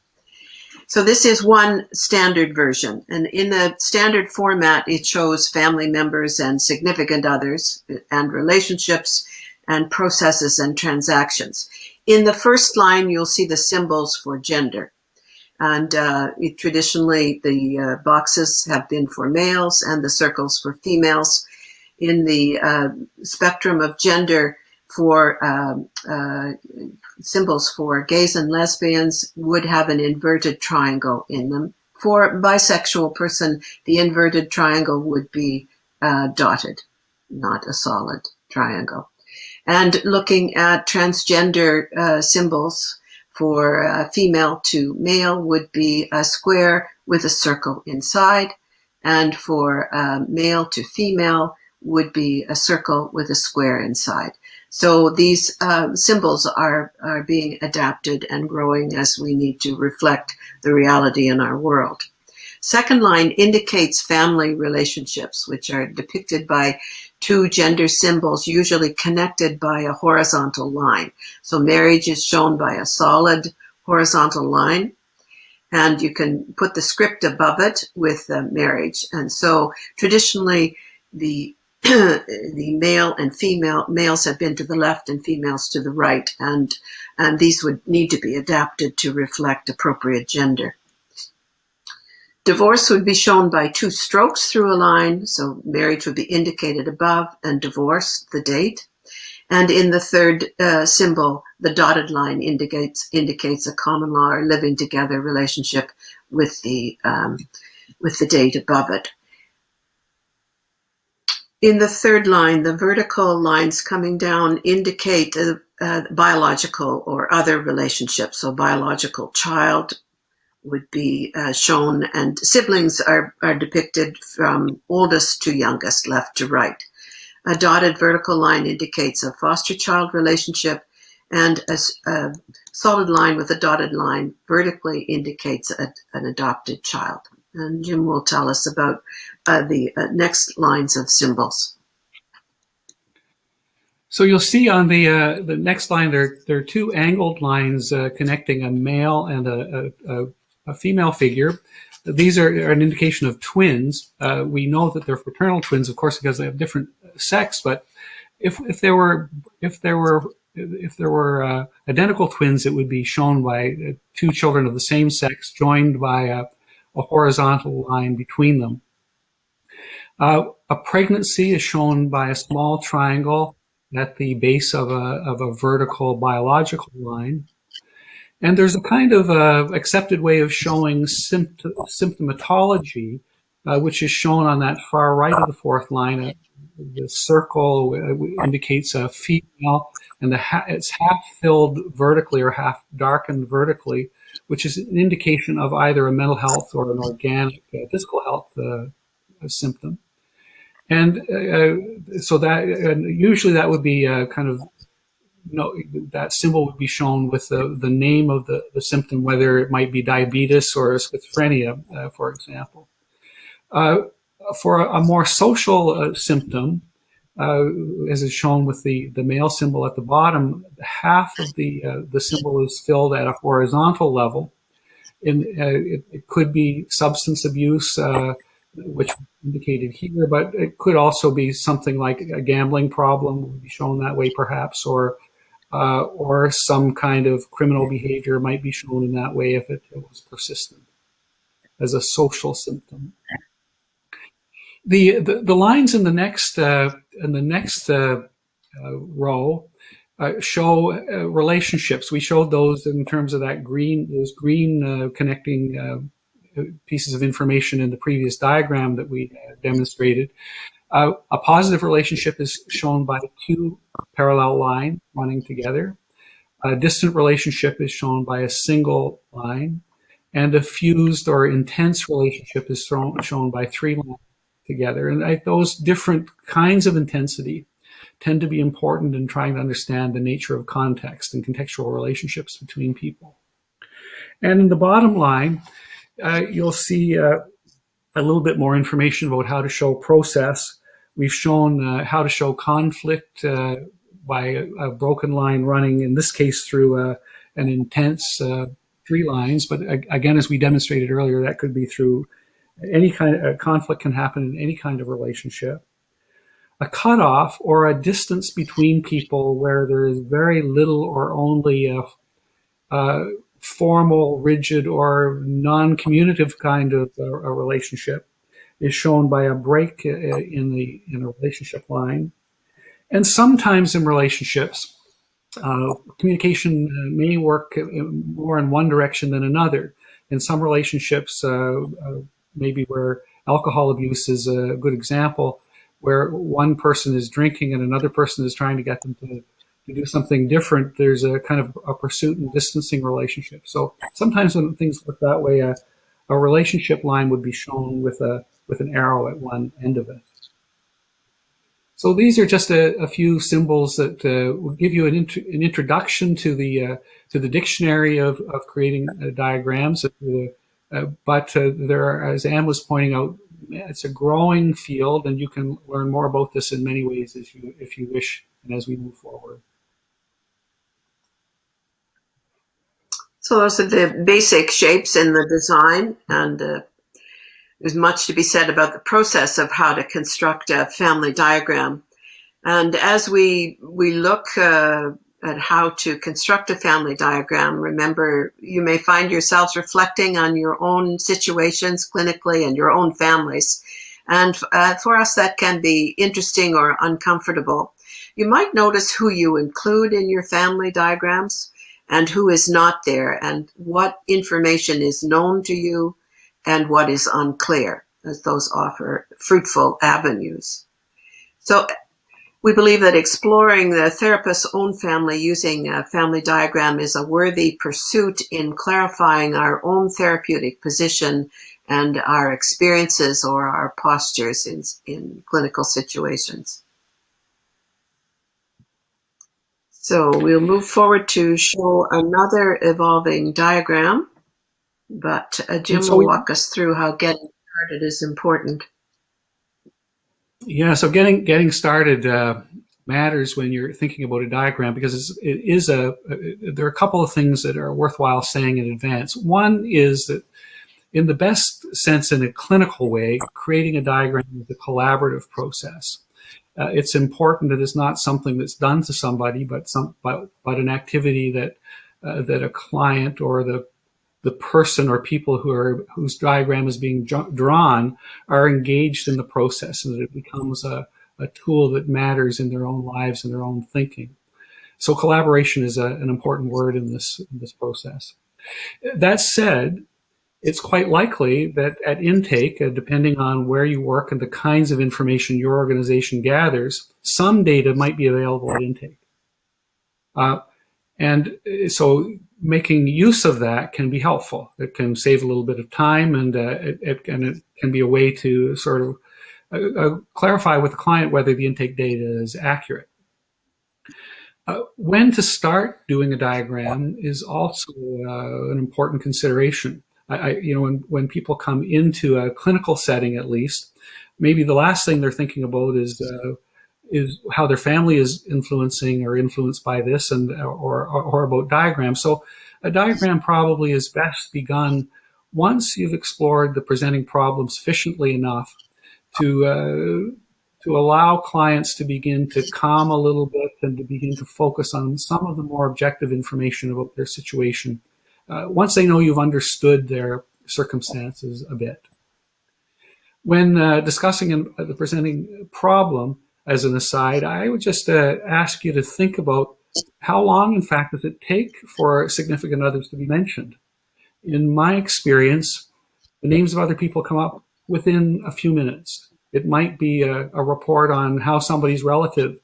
So this is one standard version, and in the standard format, it shows family members and significant others and relationships and processes and transactions. In the first line, you'll see the symbols for gender. And traditionally, the boxes have been for males and the circles for females. In the spectrum of gender, for symbols for gays and lesbians would have an inverted triangle in them. For a bisexual person, the inverted triangle would be dotted, not a solid triangle. And looking at transgender symbols, for female to male would be a square with a circle inside, and for male to female would be a circle with a square inside. So these symbols are being adapted and growing as we need to reflect the reality in our world. Second line indicates family relationships, which are depicted by two gender symbols, usually connected by a horizontal line. So marriage is shown by a solid horizontal line, and you can put the script above it with marriage. And so traditionally, the male and female, males have been to the left and females to the right, and these would need to be adapted to reflect appropriate gender. Divorce would be shown by two strokes through a line, so marriage would be indicated above and divorce, the date. And in the third symbol, the dotted line indicates a common law or living together relationship with the date above it. In the third line, the vertical lines coming down indicate biological or other relationships. So biological child would be shown, and siblings are depicted from oldest to youngest, left to right. A dotted vertical line indicates a foster child relationship, and a solid line with a dotted line vertically indicates an adopted child. And Jim will tell us about the next lines of symbols. So you'll see on the next line there are two angled lines connecting a male and a female figure. These are an indication of twins. We know that they're fraternal twins, of course, because they have different sex. But if there were identical twins, it would be shown by two children of the same sex joined by a horizontal line between them. A pregnancy is shown by a small triangle at the base of a vertical biological line. And there's a kind of accepted way of showing symptomatology, which is shown on that far right of the fourth line. The circle indicates a female, and it's half filled vertically or half darkened vertically, which is an indication of either a mental health or an organic physical health symptom. And so that usually that would be kind of, that symbol would be shown with the name of the symptom, whether it might be diabetes or schizophrenia, for example. For a more social symptom, as is shown with the male symbol at the bottom, half of the symbol is filled at a horizontal level. It could be substance abuse, which is indicated here, but it could also be something like a gambling problem would be shown that way, perhaps, or some kind of criminal behavior might be shown in that way if it was persistent as a social symptom. The lines in the next row show relationships. We showed those in terms of those green connecting pieces of information in the previous diagram that we demonstrated. A positive relationship is shown by two parallel lines running together. A distant relationship is shown by a single line, and a fused or intense relationship is shown by three lines together. And those different kinds of intensity tend to be important in trying to understand the nature of context and contextual relationships between people. And in the bottom line, you'll see a little bit more information about how to show process. We've shown how to show conflict by a broken line running, in this case, through an intense three lines. But again, as we demonstrated earlier, that could be through any kind of conflict can happen in any kind of relationship. A cutoff or a distance between people where there is very little or only formal, rigid, or non-communicative kind of a relationship is shown by a break in a relationship line. And sometimes in relationships, communication may work more in one direction than another. In some relationships, maybe where alcohol abuse is a good example, where one person is drinking and another person is trying to get them to do something different, there's a kind of a pursuit and distancing relationship. So sometimes when things work that way, a relationship line would be shown with an arrow at one end of it. So these are just a few symbols that will give you an introduction to the dictionary of creating diagrams. But there are, as Anne was pointing out, it's a growing field, and you can learn more about this in many ways if you wish, and as we move forward. So those are the basic shapes in the design, and there's much to be said about the process of how to construct a family diagram. And as we look at how to construct a family diagram, remember, you may find yourselves reflecting on your own situations clinically and your own families. And for us, that can be interesting or uncomfortable. You might notice who you include in your family diagrams and who is not there, and what information is known to you and what is unclear, as those offer fruitful avenues. So we believe that exploring the therapist's own family using a family diagram is a worthy pursuit in clarifying our own therapeutic position and our experiences or our postures in clinical situations. So we'll move forward to show another evolving diagram, but Jim will walk us through how getting started is important. Yeah, so getting started matters when you're thinking about a diagram, because there are a couple of things that are worthwhile saying in advance. One is that in the best sense, in a clinical way, creating a diagram is a collaborative process. It's important that it's not something that's done to somebody, but an activity that a client or the person or people whose diagram is being drawn are engaged in the process, and that it becomes a tool that matters in their own lives and their own thinking. So collaboration is an important word in this process. That said, it's quite likely that at intake, depending on where you work and the kinds of information your organization gathers, some data might be available at intake. And so making use of that can be helpful. It can save a little bit of time, and it can be a way to sort of clarify with the client whether the intake data is accurate. When to start doing a diagram is also an important consideration. When people come into a clinical setting, at least, maybe the last thing they're thinking about is how their family is influencing or influenced by this, or about diagrams. So a diagram probably is best begun once you've explored the presenting problem sufficiently enough to allow clients to begin to calm a little bit and to begin to focus on some of the more objective information about their situation. Once they know you've understood their circumstances a bit. When discussing the presenting problem, as an aside, I would just ask you to think about how long, in fact, does it take for significant others to be mentioned. In my experience, the names of other people come up within a few minutes. It might be a report on how somebody's relative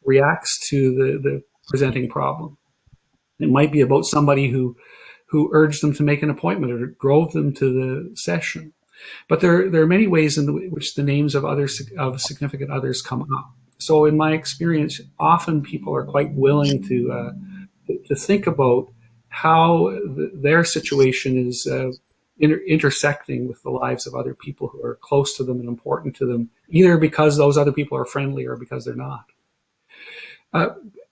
reacts to the presenting problem. It might be about somebody who urged them to make an appointment or drove them to the session. But there are many ways in which the names of significant others come up. So in my experience, often people are quite willing to think about how their situation is intersecting with the lives of other people who are close to them and important to them, either because those other people are friendly or because they're not.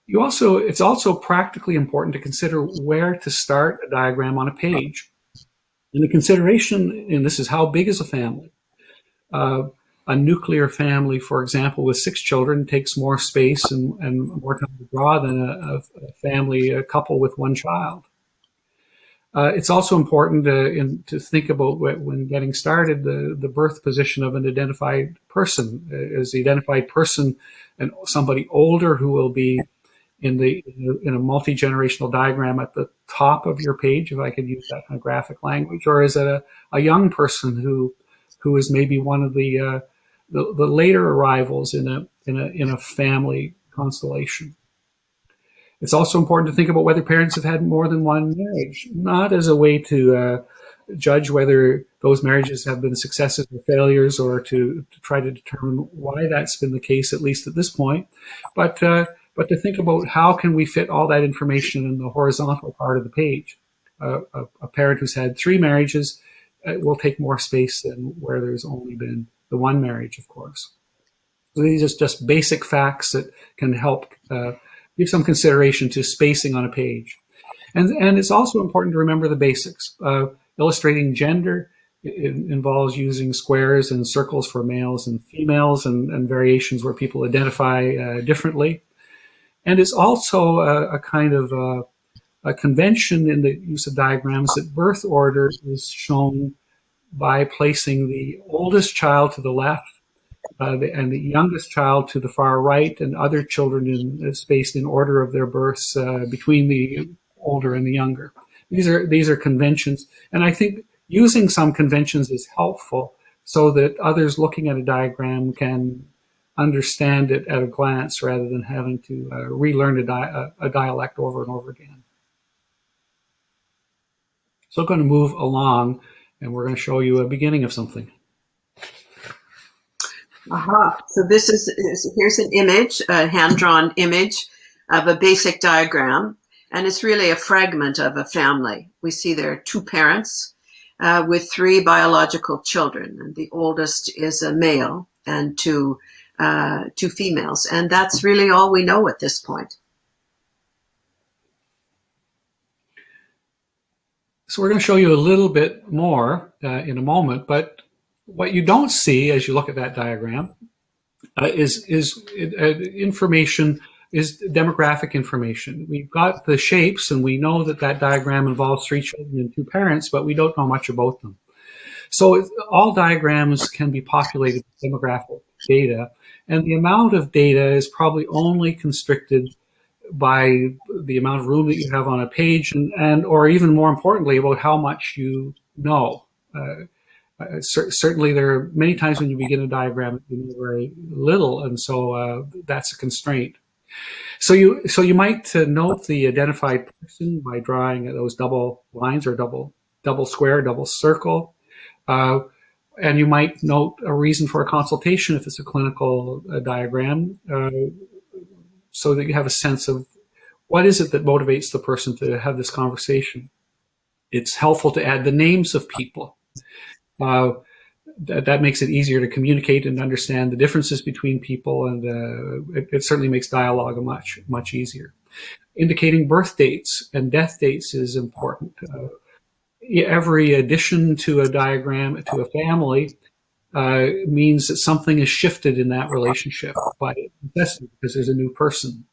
It's also practically important to consider where to start a diagram on a page. And the consideration in this is how big is a family. A nuclear family, for example, with 6 children takes more space and more time to draw than a couple with 1 child. It's also important to think about when getting started the birth position of an identified person. Is the identified person and somebody older who will be in a multi-generational diagram at the top of your page, if I could use that kind of graphic language, or is it a young person who is maybe one of the later arrivals in a family constellation? It's also important to think about whether parents have had more than one marriage, not as a way to judge whether those marriages have been successes or failures, or to try to determine why that's been the case, at least at this point, but to think about how can we fit all that information in the horizontal part of the page. A parent who's had 3 marriages will take more space than where there's only been the 1 marriage, of course. So these are just basic facts that can help give some consideration to spacing on a page. And it's also important to remember the basics. Illustrating gender involves using squares and circles for males and females, and variations where people identify differently. And it's also a kind of a convention in the use of diagrams that birth order is shown by placing the oldest child to the left and the youngest child to the far right, and other children spaced in order of their births between the older and the younger. These are conventions, and I think using some conventions is helpful so that others looking at a diagram can understand it at a glance rather than having to relearn a dialect over and over again. So I'm going to move along, and we're going to show you a beginning of something. So here's an image, a hand-drawn image of a basic diagram, and it's really a fragment of a family. We see there are 2 parents with 3 biological children, and the oldest is a male and 2 females, and that's really all we know at this point. So we're going to show you a little bit more in a moment, but what you don't see as you look at that diagram is information, is demographic information. We've got the shapes, and we know that diagram involves 3 children and 2 parents, but we don't know much about them. So all diagrams can be populated with demographic data, and the amount of data is probably only constricted by the amount of room that you have on a page, and or even more importantly, about how much you know. Certainly, there are many times when you begin a diagram you know very little, and so that's a constraint. So you might note the identified person by drawing those double lines, or double square, double circle, and you might note a reason for a consultation if it's a clinical diagram, so that you have a sense of what is it that motivates the person to have this conversation. It's helpful to add the names of people. That makes it easier to communicate and understand the differences between people, and it certainly makes dialogue much easier. Indicating birth dates and death dates is important. Every addition to a diagram, to a family, means that something is shifted in that relationship by necessity, because there's a new person.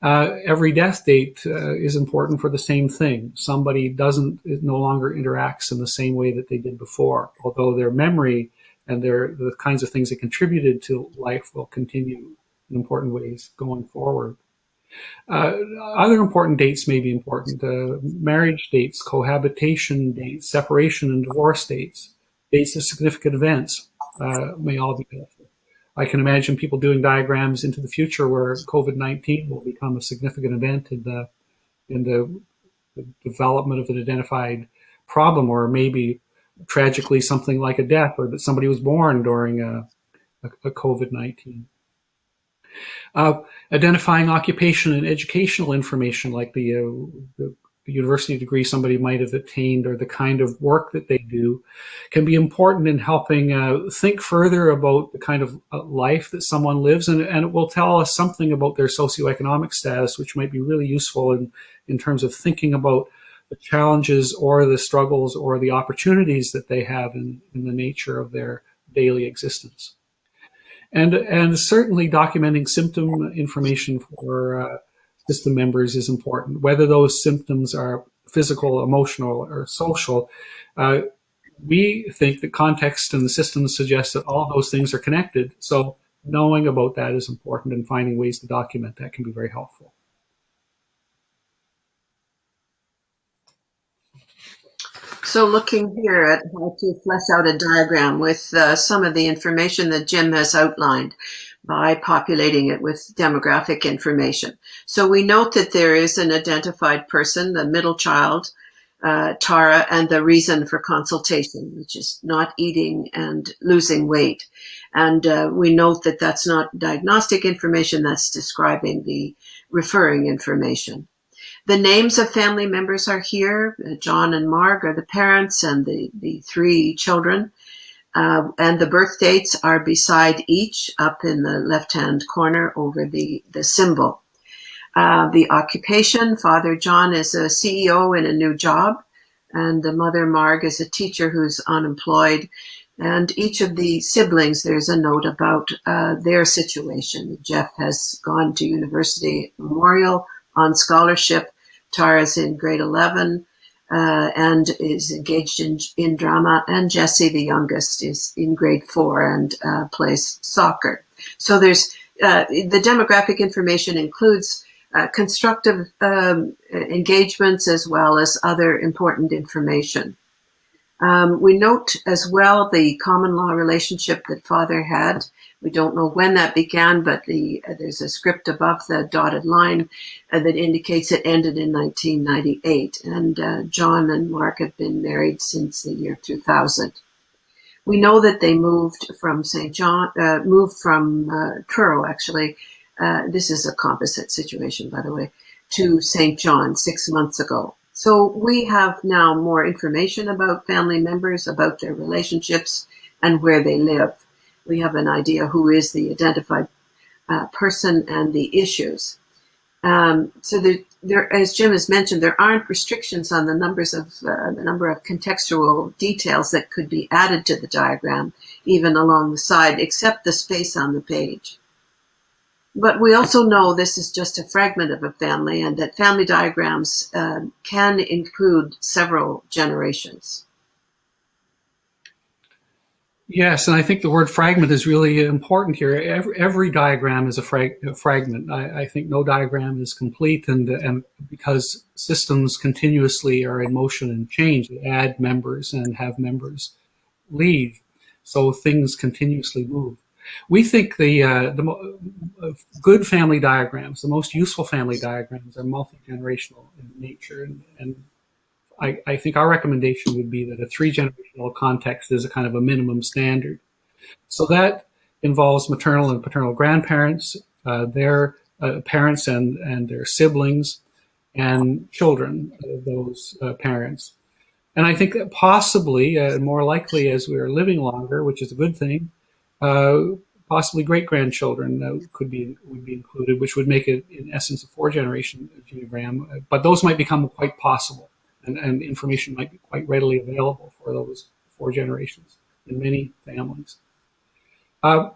Every death date is important for the same thing. Somebody no longer interacts in the same way that they did before, although their memory and the kinds of things that contributed to life will continue in important ways going forward. Other important dates may be important. Marriage dates, cohabitation dates, separation and divorce dates, dates of significant events may all be helpful. I can imagine people doing diagrams into the future where COVID-19 will become a significant event in the development of an identified problem, or maybe tragically something like a death, or that somebody was born during a COVID-19. Identifying occupation and educational information, like the university degree somebody might have attained, or the kind of work that they do, can be important in helping think further about the kind of life that someone lives, and it will tell us something about their socioeconomic status, which might be really useful in terms of thinking about the challenges or the struggles or the opportunities that they have in the nature of their daily existence. And certainly documenting symptom information for system members is important, whether those symptoms are physical, emotional, or social, we think that context and the systems suggest that all those things are connected. So knowing about that is important, and finding ways to document that can be very helpful. So looking here at how to flesh out a diagram with some of the information that Jim has outlined by populating it with demographic information. So we note that there is an identified person, the middle child, Tara, and the reason for consultation, which is not eating and losing weight. And we note that that's not diagnostic information, that's describing the referring information. The names of family members are here. John and Marg are the parents and the three children. And the birth dates are beside each, up in the left-hand corner over the symbol. The occupation, Father John is a CEO in a new job, and the mother Marg is a teacher who's unemployed. And each of the siblings, there's a note about their situation. Jeff has gone to University Memorial on scholarship. Tara's in grade 11 and is engaged in drama. And Jesse, the youngest, is in grade 4 and plays soccer. So there's the demographic information includes constructive engagements as well as other important information. We note as well the common law relationship that Father had. We don't know when that began, but there's a script above the dotted line that indicates it ended in 1998. And John and Mark have been married since the year 2000. We know that they moved from Truro, actually. This is a composite situation, by the way, to St. John 6 months ago. So we have now more information about family members, about their relationships, and where they live. We have an idea who is the identified person and the issues. So there, as Jim has mentioned, there aren't restrictions on the number of contextual details that could be added to the diagram, even along the side, except the space on the page. But we also know this is just a fragment of a family, and that family diagrams can include several generations. Yes, and I think the word fragment is really important here. Every diagram is a fragment. I think no diagram is complete, and because systems continuously are in motion and change, they add members and have members leave, so things continuously move. We think the good family diagrams, the most useful family diagrams, are multi-generational in nature, and I think our recommendation would be that a 3-generational context is a kind of a minimum standard. So that involves maternal and paternal grandparents, their parents and their siblings, and children of those parents. And I think that possibly, more likely as we're living longer, which is a good thing, possibly great-grandchildren would be included, which would make it, in essence, a 4-generation geogram. But those might become quite possible. And information might be quite readily available for those 4 generations in many families. And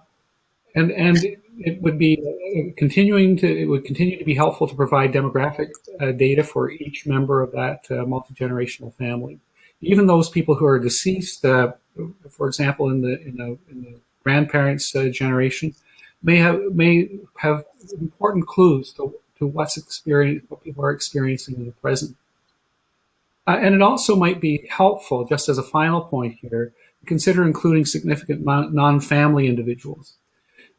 it would be continue to be helpful to provide demographic data for each member of that multi-generational family. Even those people who are deceased, for example, in the grandparents' generation, may have important clues to what people are experiencing in the present. And it also might be helpful, just as a final point here, to consider including significant non-family individuals.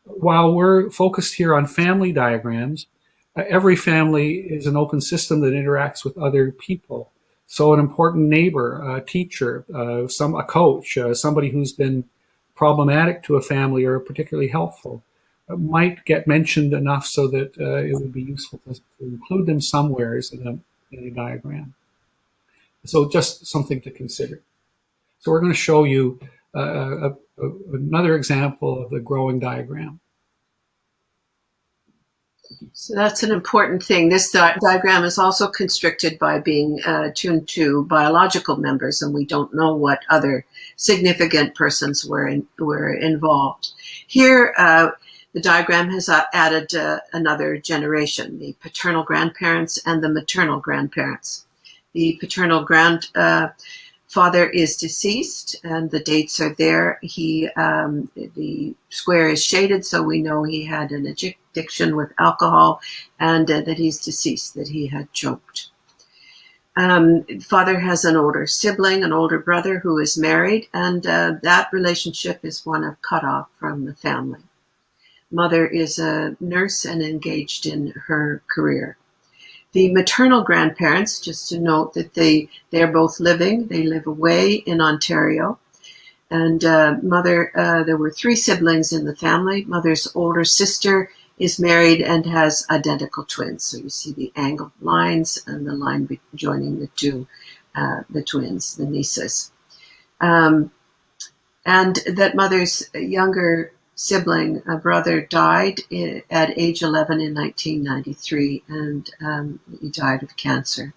While we're focused here on family diagrams, every family is an open system that interacts with other people. So an important neighbor, a teacher, a coach, somebody who's been problematic to a family or particularly helpful, might get mentioned enough so that it would be useful to include them somewhere in a diagram. So just something to consider. So we're going to show you another example of the growing diagram. So that's an important thing. This diagram is also constricted by being tuned to biological members, and we don't know what other significant persons were involved. Here, the diagram has added another generation, the paternal grandparents and the maternal grandparents. The paternal grandfather is deceased, and the dates are there. The square is shaded, so we know he had an addiction with alcohol, and that he's deceased, that he had choked. Father has an older sibling, an older brother who is married, and that relationship is one of cutoff from the family. Mother is a nurse and engaged in her career. The maternal grandparents, just to note that they're both living. They live away in Ontario. And there were 3 siblings in the family. Mother's older sister is married and has identical twins. So you see the angled lines and the line joining the two, the twins, the nieces. And that mother's younger sibling, a brother, died at age 11 in 1993, and he died of cancer.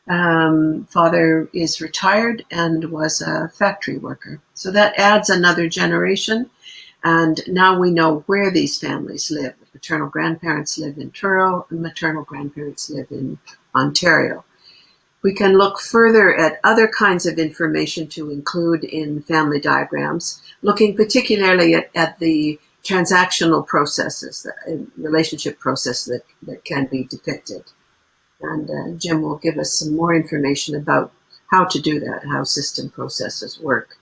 Father is retired and was a factory worker. So that adds another generation. And now we know where these families live. The paternal grandparents live in Truro, and maternal grandparents live in Ontario. We can look further at other kinds of information to include in family diagrams, looking particularly at the transactional processes, the relationship process that can be depicted. And Jim will give us some more information about how to do that, how system processes work.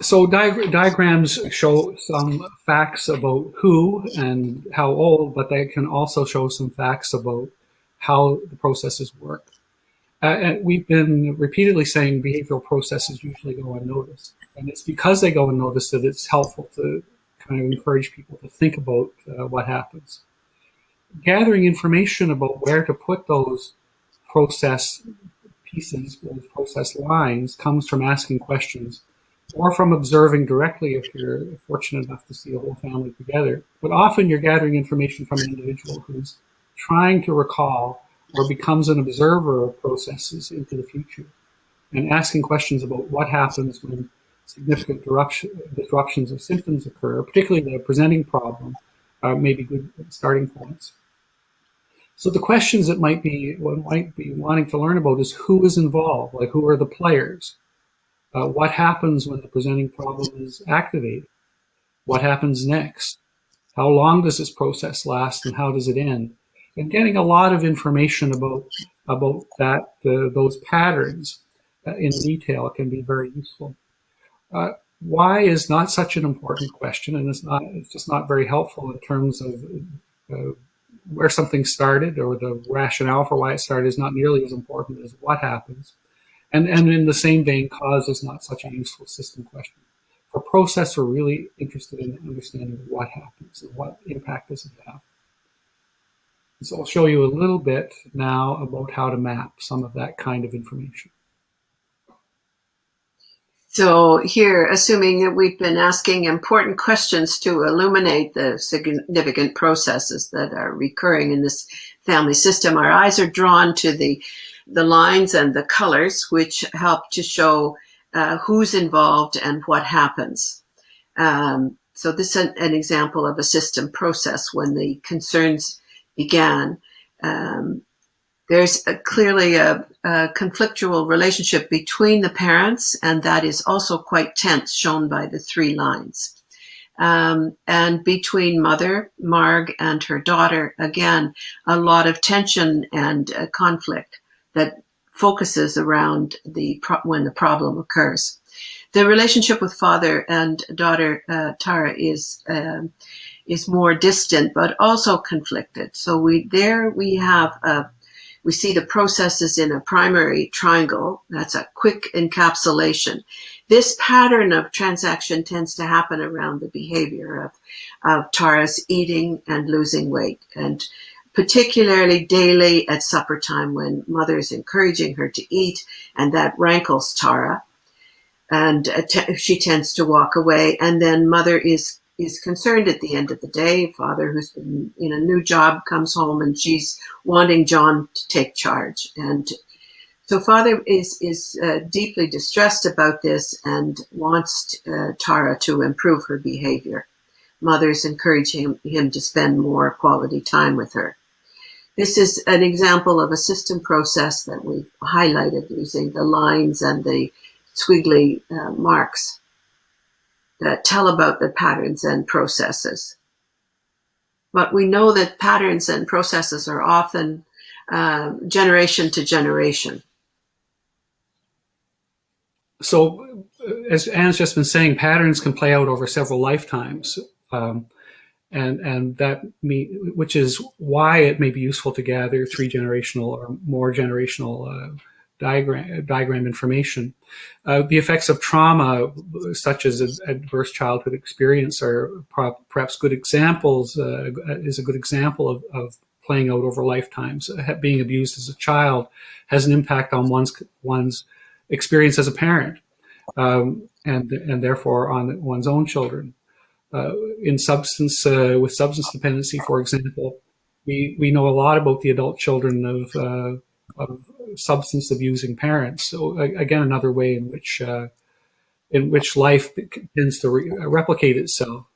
So diagrams show some facts about who and how old, but they can also show some facts about how the processes work. And we've been repeatedly saying behavioral processes usually go unnoticed. And it's because they go unnoticed that it's helpful to kind of encourage people to think about what happens. Gathering information about where to put those process pieces, those process lines, comes from asking questions or from observing directly if you're fortunate enough to see a whole family together. But often you're gathering information from an individual who's trying to recall or becomes an observer of processes into the future and asking questions about what happens when significant disruptions of symptoms occur, particularly the presenting problem, may be good starting points. So the questions that one might be wanting to learn about is who is involved, like who are the players? What happens when the presenting problem is activated? What happens next? How long does this process last and how does it end? And getting a lot of information about that, those patterns in detail can be very useful. Why is not such an important question, and it's just not very helpful in terms of where something started, or the rationale for why it started is not nearly as important as what happens. And in the same vein, cause is not such a useful system question. For process, we're really interested in understanding what happens and what impact does it have. So I'll show you a little bit now about how to map some of that kind of information. So here, assuming that we've been asking important questions to illuminate the significant processes that are recurring in this family system, our eyes are drawn to the lines and the colors, which help to show who's involved and what happens. So this is an example of a system process when the concerns began. There's clearly a conflictual relationship between the parents, and that is also quite tense, shown by the 3 lines. And between Mother, Marg, and her daughter, again, a lot of tension and conflict that focuses around when the problem occurs. The relationship with father and daughter, Tara, is more distant, but also conflicted. So we see the processes in a primary triangle. That's a quick encapsulation. This pattern of transaction tends to happen around the behavior of Tara's eating and losing weight, and particularly daily at supper time when mother is encouraging her to eat, and that rankles Tara, and she tends to walk away. And then mother is concerned at the end of the day. Father, who's been in a new job, comes home and she's wanting John to take charge. And so father is deeply distressed about this and wants Tara to improve her behavior. Mother's encouraging him to spend more quality time with her. This is an example of a system process that we've highlighted using the lines and the squiggly marks that tell about the patterns and processes. But we know that patterns and processes are often generation to generation. So, as Anne's just been saying, patterns can play out over several lifetimes, and which is why it may be useful to gather 3-generational or more generational diagram information. The effects of trauma, such as adverse childhood experience, are perhaps good examples. Is a good example of playing out over lifetimes. Being abused as a child has an impact on one's experience as a parent, and therefore on one's own children. With substance dependency, for example, we know a lot about the adult children of substance abusing parents. So again, another way in which life tends to replicate itself.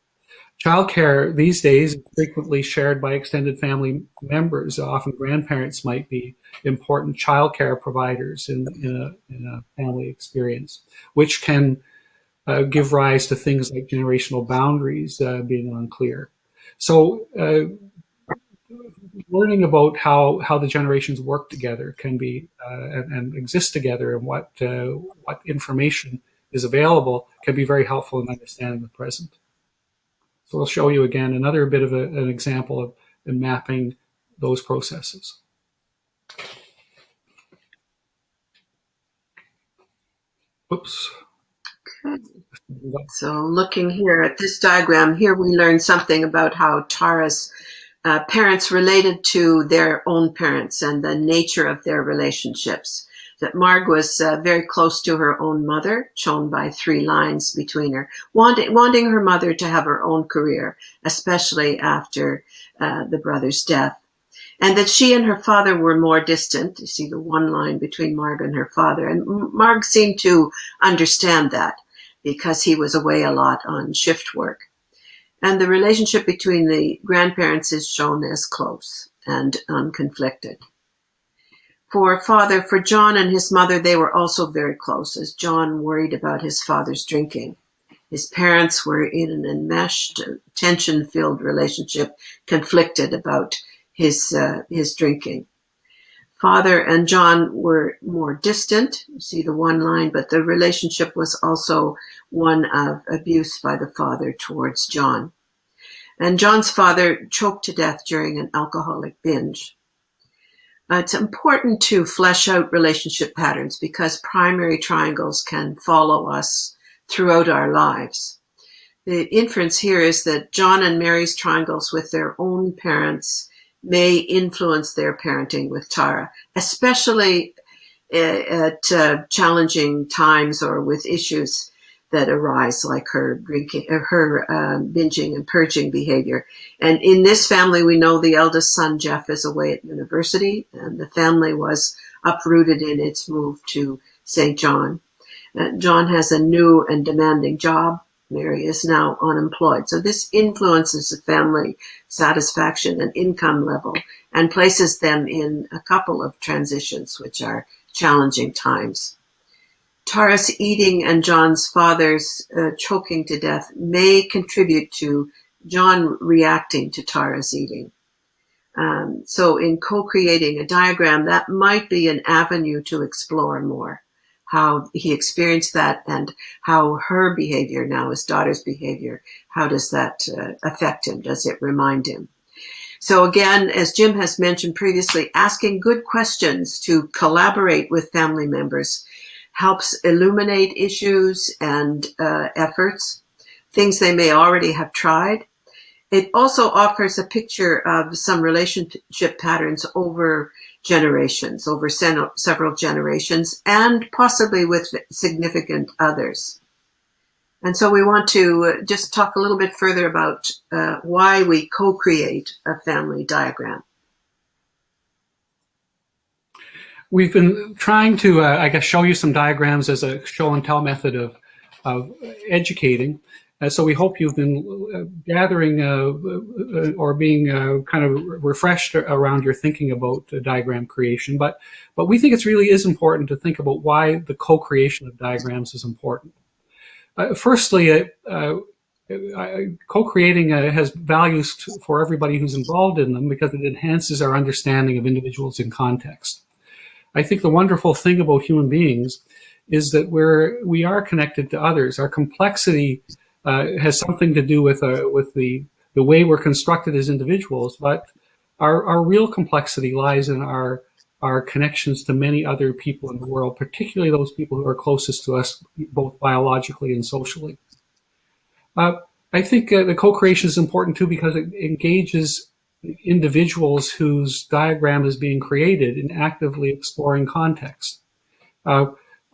Childcare these days is frequently shared by extended family members. Often grandparents might be important childcare providers in a family experience, which can give rise to things like generational boundaries being unclear. So learning about how the generations work together can be and exist together, and what information is available can be very helpful in understanding the present. So I'll show you again another bit of an example of mapping those processes. Oops. Okay. So looking here at this diagram, here we learn something about how Tara's parents related to their own parents and the nature of their relationships. That Marg was very close to her own mother, shown by 3 lines between her, wanting her mother to have her own career, especially after the brother's death. And that she and her father were more distant. You see the 1 line between Marg and her father. And Marg seemed to understand that because he was away a lot on shift work. And the relationship between the grandparents is shown as close and unconflicted. For John and his mother, they were also very close, as John worried about his father's drinking. His parents were in an enmeshed, tension-filled relationship, conflicted about his drinking. Father and John were more distant, you see the 1 line, but the relationship was also one of abuse by the father towards John. And John's father choked to death during an alcoholic binge. It's important to flesh out relationship patterns because primary triangles can follow us throughout our lives. The inference here is that John and Mary's triangles with their own parents may influence their parenting with Tara, especially at challenging times or with issues that arise, like her drinking, her binging and purging behavior. And in this family, we know the eldest son, Jeff, is away at university, and the family was uprooted in its move to St. John. John has a new and demanding job. Mary is now unemployed. So this influences the family satisfaction and income level and places them in a couple of transitions, which are challenging times. Tara's eating and John's father's choking to death may contribute to John reacting to Tara's eating. So in co-creating a diagram, that might be an avenue to explore more, how he experienced that and how her behavior now, his daughter's behavior, how does that affect him? Does it remind him? So again, as Jim has mentioned previously, asking good questions to collaborate with family members helps illuminate issues and efforts, things they may already have tried. It also offers a picture of some relationship patterns over generations, over several generations, and possibly with significant others. And so we want to just talk a little bit further about why we co-create a family diagram. We've been trying to, show you some diagrams as a show and tell method of educating. So we hope you've been gathering or being kind of refreshed around your thinking about diagram creation. But we think it really is important to think about why the co-creation of diagrams is important. Firstly, co-creating has values for everybody who's involved in them because it enhances our understanding of individuals in context. I think the wonderful thing about human beings is that we are connected to others. Our complexity has something to do with the way we're constructed as individuals, but our real complexity lies in our connections to many other people in the world, particularly those people who are closest to us, both biologically and socially. I think the co-creation is important too because it engages individuals whose diagram is being created in actively exploring context.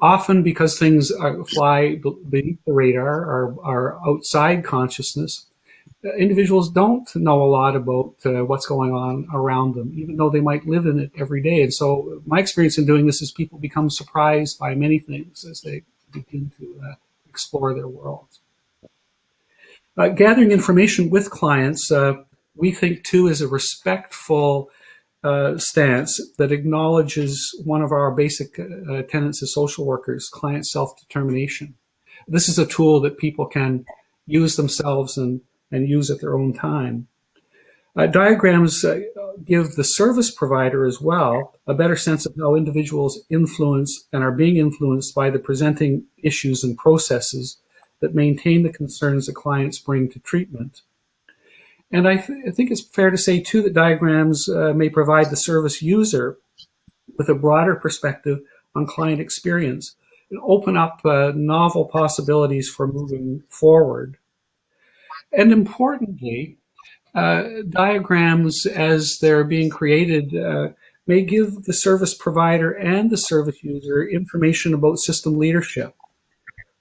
Often because things fly beneath the radar or are outside consciousness, individuals don't know a lot about what's going on around them, even though they might live in it every day. And so my experience in doing this is people become surprised by many things as they begin to explore their worlds. Gathering information with clients, we think too is a respectful stance that acknowledges one of our basic tenets as social workers, client self-determination. This is a tool that people can use themselves and use at their own time. Diagrams give the service provider as well a better sense of how individuals influence and are being influenced by the presenting issues and processes that maintain the concerns that clients bring to treatment. And I think it's fair to say, too, that diagrams may provide the service user with a broader perspective on client experience and open up novel possibilities for moving forward. And importantly, diagrams, as they're being created, may give the service provider and the service user information about system leadership.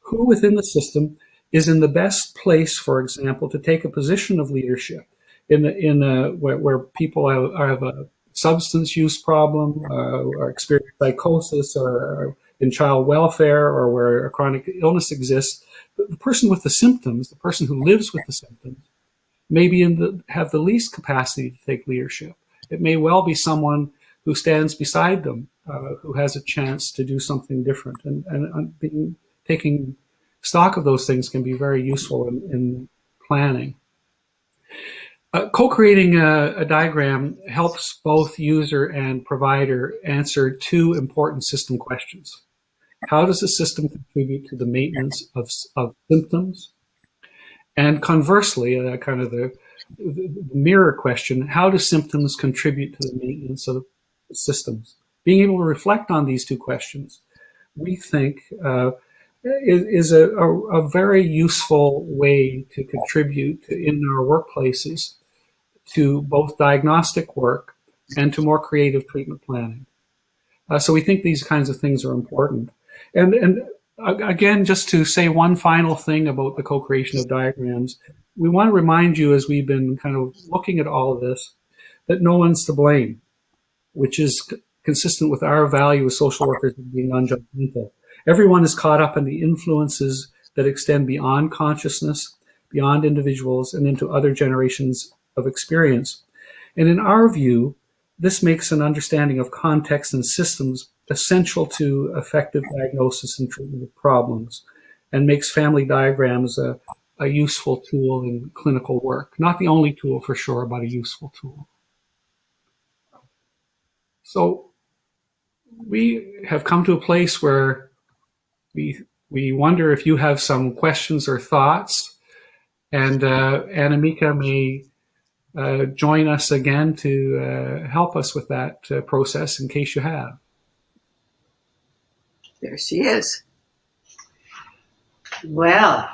Who within the system is in the best place, for example, to take a position of leadership where people have a substance use problem, or experience psychosis, or in child welfare, or where a chronic illness exists. The person with the symptoms, the person who lives with the symptoms, may have the least capacity to take leadership. It may well be someone who stands beside them, who has a chance to do something different, and taking stock of those things can be very useful in planning. Co-creating a diagram helps both user and provider answer two important system questions. How does the system contribute to the maintenance of symptoms? And conversely, kind of the mirror question, how do symptoms contribute to the maintenance of systems? Being able to reflect on these two questions, we think, is a very useful way to contribute in our workplaces to both diagnostic work and to more creative treatment planning. So we think these kinds of things are important. And again, just to say one final thing about the co-creation of diagrams, we want to remind you, as we've been kind of looking at all of this, that no one's to blame, which is consistent with our value as social workers of being non-judgmental. Everyone is caught up in the influences that extend beyond consciousness, beyond individuals, and into other generations of experience. And in our view, this makes an understanding of context and systems essential to effective diagnosis and treatment of problems, and makes family diagrams a useful tool in clinical work. Not the only tool for sure, but a useful tool. So we have come to a place where we wonder if you have some questions or thoughts, and Anamika may join us again to help us with that process in case you have. There she is. Well,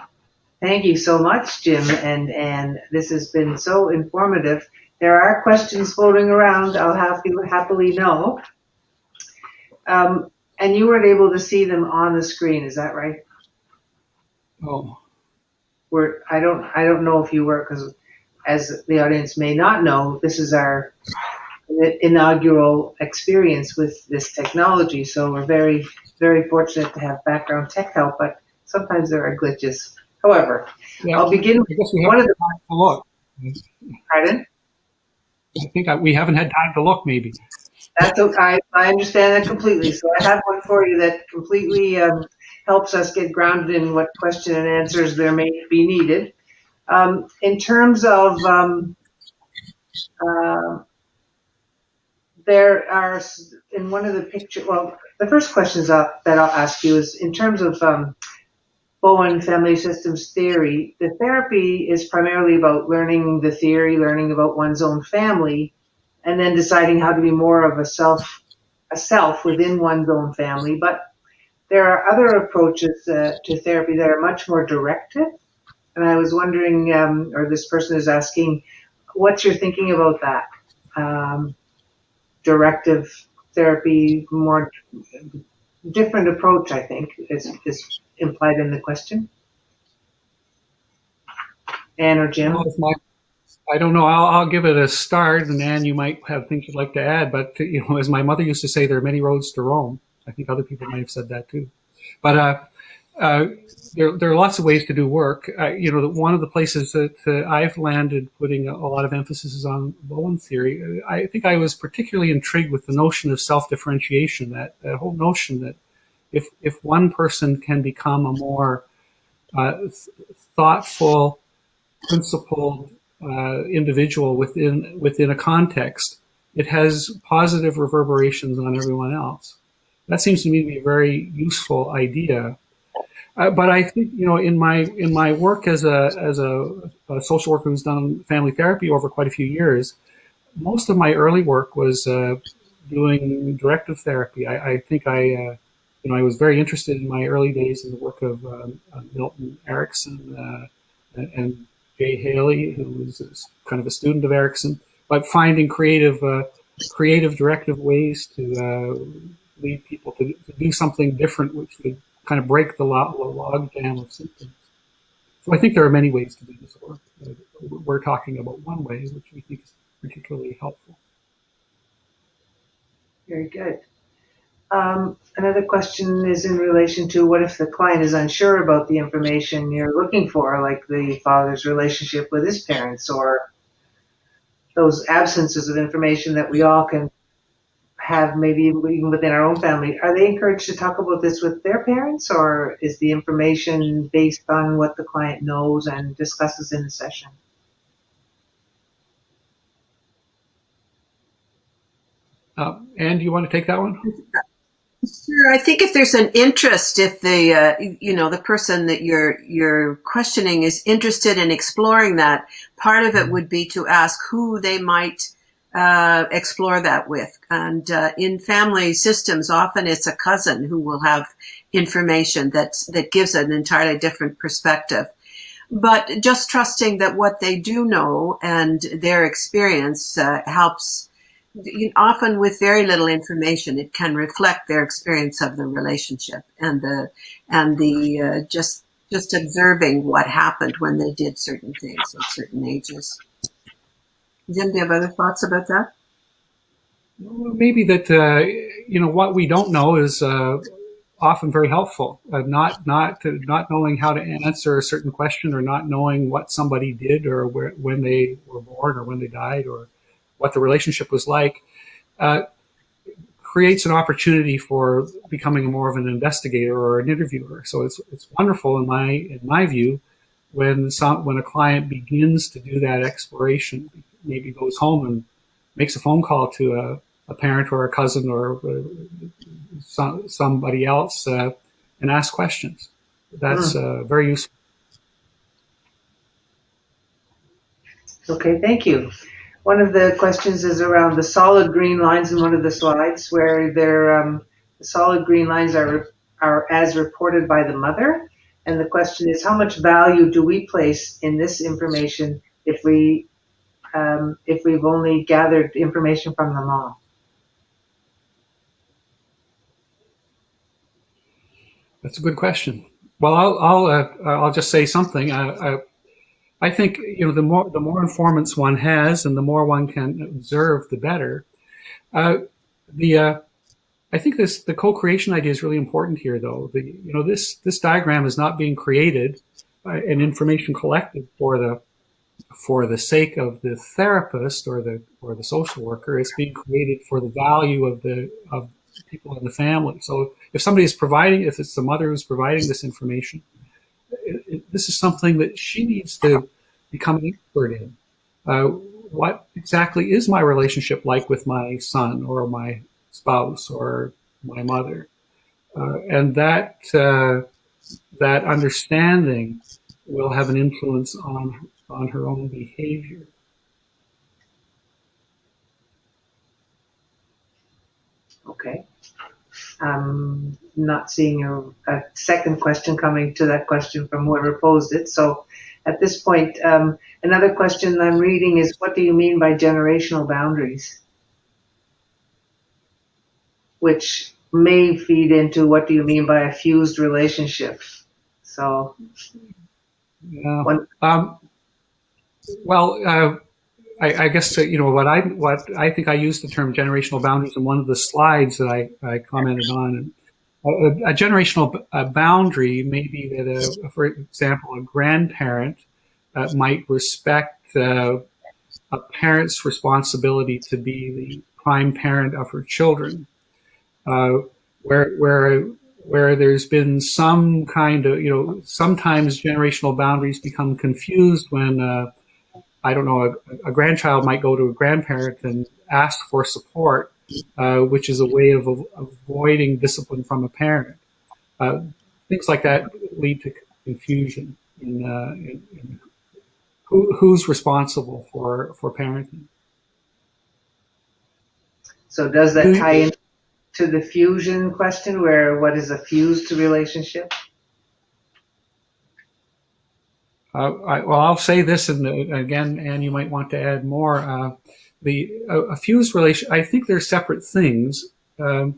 thank you so much, Jim and Anne. This has been so informative. There are questions floating around, I'll have you happily know. And you weren't able to see them on the screen, is that right? Oh. I don't know if you were, because as the audience may not know, this is our inaugural experience with this technology. So we're very, very fortunate to have background tech help, but sometimes there are glitches. However, Yeah, I'll begin with I guess we one haven't of the, had time to look. pardon? I think we haven't had time to look, maybe. That's okay. I understand that completely. So I have one for you that completely helps us get grounded in what question and answers there may be needed. In terms of uh, there are in one of the pictures. Well, the first questions that I'll ask you is in terms of Bowen Family Systems Theory. The therapy is primarily about learning the theory, learning about one's own family, and then deciding how to be more of a self within one's own family. But there are other approaches to therapy that are much more directive. And I was wondering, or this person is asking, what's your thinking about that? Directive therapy, more different approach, I think, is implied in the question. Anne or Jim? Well, I don't know. I'll give it a start, and Anne, you might have things you'd like to add. But as my mother used to say, there are many roads to Rome. I think other people might have said that too. But there are lots of ways to do work. One of the places that I've landed putting a lot of emphasis is on Bowen theory. I think I was particularly intrigued with the notion of self-differentiation. That whole notion that if one person can become a more thoughtful, principled individual within a context, it has positive reverberations on everyone else. That seems to me to be a very useful idea. But I think in my work as a social worker who's done family therapy over quite a few years, most of my early work was doing directive therapy. I think I was very interested in my early days in the work of Milton Erickson and Jay Haley, who was kind of a student of Erickson, but finding creative directive ways to lead people to do something different, which would kind of break the log jam of symptoms. So I think there are many ways to do this work. We're talking about one way, which we think is particularly helpful. Very good. Another question is in relation to what if the client is unsure about the information you're looking for, like the father's relationship with his parents or those absences of information that we all can have maybe even within our own family. Are they encouraged to talk about this with their parents, or is the information based on what the client knows and discusses in the session? Anne, do you want to take that one? Sure. I think if there's an interest, if the person that you're questioning is interested in exploring that, part of it would be to ask who they might explore that with. And in family systems, often it's a cousin who will have information that gives an entirely different perspective. But just trusting that what they do know and their experience helps. Often with very little information, it can reflect their experience of the relationship and the just observing what happened when they did certain things at certain ages. Jim, do you have other thoughts about that? Maybe that what we don't know is often very helpful. Not knowing how to answer a certain question, or not knowing what somebody did, or when they were born, or when they died, or what the relationship was like, creates an opportunity for becoming more of an investigator or an interviewer. So it's wonderful in my view when a client begins to do that exploration, maybe goes home and makes a phone call to a parent or a cousin or somebody else and asks questions. That's very useful. Okay, thank you. One of the questions is around the solid green lines in one of the slides, where the solid green lines are as reported by the mother. And the question is, how much value do we place in this information if we've only gathered information from the mom? That's a good question. Well, I'll just say something. I think the more informants one has, and the more one can observe, the better. I think the co-creation idea is really important here, though. This diagram is not being created and information collected for the sake of the therapist or the social worker. It's being created for the value of people in the family. So if somebody is providing, if it's the mother who's providing this information, this is something that she needs to become an expert in. What exactly is my relationship like with my son or my spouse or my mother? And that understanding will have an influence on her own behavior. Okay. I'm not seeing a second question coming to that question from whoever posed it. So at this point, another question I'm reading is, what do you mean by generational boundaries? Which may feed into, what do you mean by a fused relationship? So, yeah. I guess what I think I used the term generational boundaries in one of the slides that I commented on. A generational boundary may be that, for example, a grandparent might respect a parent's responsibility to be the prime parent of her children, where there's been some kind of, sometimes generational boundaries become confused when I don't know, a grandchild might go to a grandparent and ask for support, which is a way of avoiding discipline from a parent. Things like that lead to confusion in who's responsible for parenting. So does that tie into the fusion question, where what is a fused relationship? I'll say this, and again, Anne, you might want to add more. A fused relation, I think they're separate things. A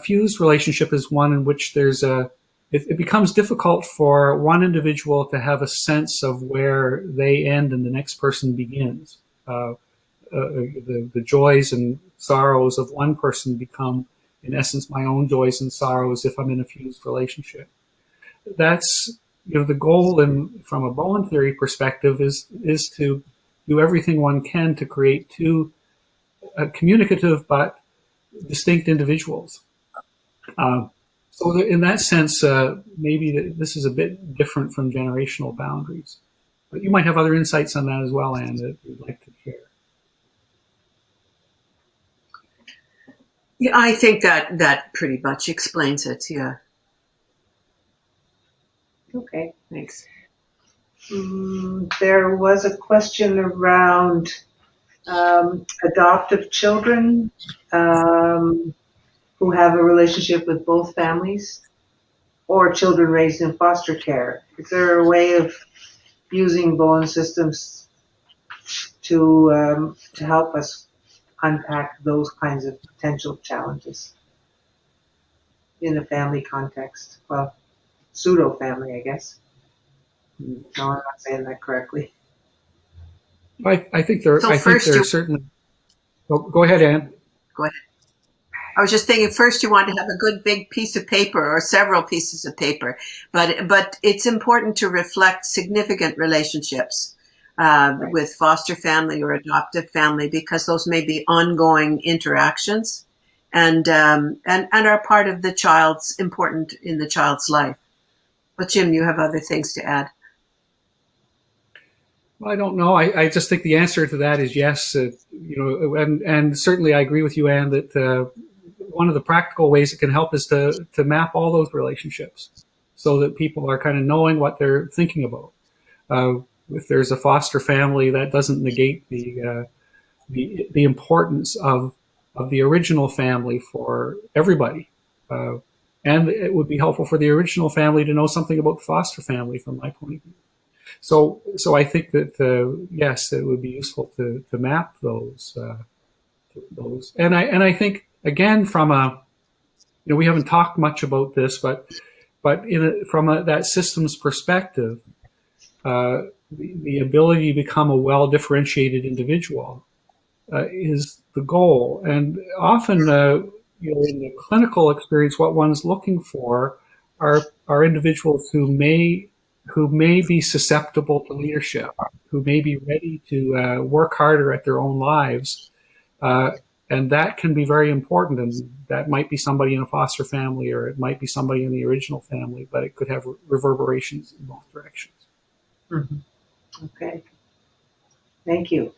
fused relationship is one in which it becomes difficult for one individual to have a sense of where they end and the next person begins. The joys and sorrows of one person become, in essence, my own joys and sorrows if I'm in a fused relationship. That's the goal, from a Bowen theory perspective, is to do everything one can to create two communicative but distinct individuals. So in that sense, maybe this is a bit different from generational boundaries. But you might have other insights on that as well, Anne, that you'd like to share. Yeah, I think that pretty much explains it. Yeah. Okay. Thanks. There was a question around adoptive children who have a relationship with both families, or children raised in foster care. Is there a way of using Bowen systems to help us unpack those kinds of potential challenges in a family context? Well, pseudo-family, I guess. No, I'm not saying that correctly. I think there are certainly. Oh, go ahead, Anne. Go ahead. I was just thinking, first you want to have a good big piece of paper or several pieces of paper, but it's important to reflect significant relationships with foster family or adoptive family, because those may be ongoing interactions and are part of the child's important in the child's life. But Jim, you have other things to add. Well, I don't know. I just think the answer to that is yes. And certainly I agree with you, Anne, that one of the practical ways it can help is to map all those relationships so that people are kind of knowing what they're thinking about. If there's a foster family, that doesn't negate the importance of the original family for everybody. And it would be helpful for the original family to know something about the foster family from my point of view. So I think that yes, it would be useful to map those. And I think, again, from we haven't talked much about this, but from that systems perspective, the ability to become a well-differentiated individual is the goal. And often, in the clinical experience, what one's looking for are individuals who may who may be susceptible to leadership, who may be ready to work harder at their own lives. And that can be very important. And that might be somebody in a foster family, or it might be somebody in the original family, but it could have reverberations in both directions. Mm-hmm. Okay. Thank you.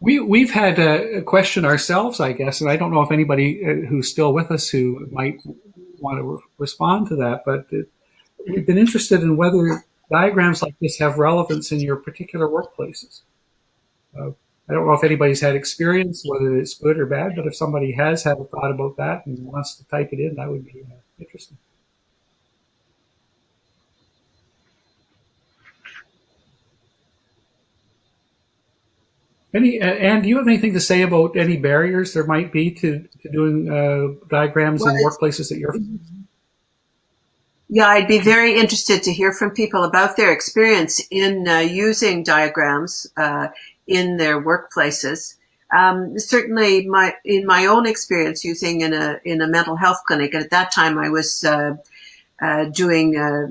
We've had a question ourselves, I guess, and I don't know if anybody who's still with us who might want to respond to that, but we've been interested in whether diagrams like this have relevance in your particular workplaces. I don't know if anybody's had experience, whether it's good or bad, but if somebody has had a thought about that and wants to type it in, that would be interesting. Anne, do you have anything to say about any barriers there might be to doing diagrams in workplaces that you're? Yeah, I'd be very interested to hear from people about their experience in using diagrams in their workplaces. Certainly, in my own experience using in a mental health clinic, and at that time I was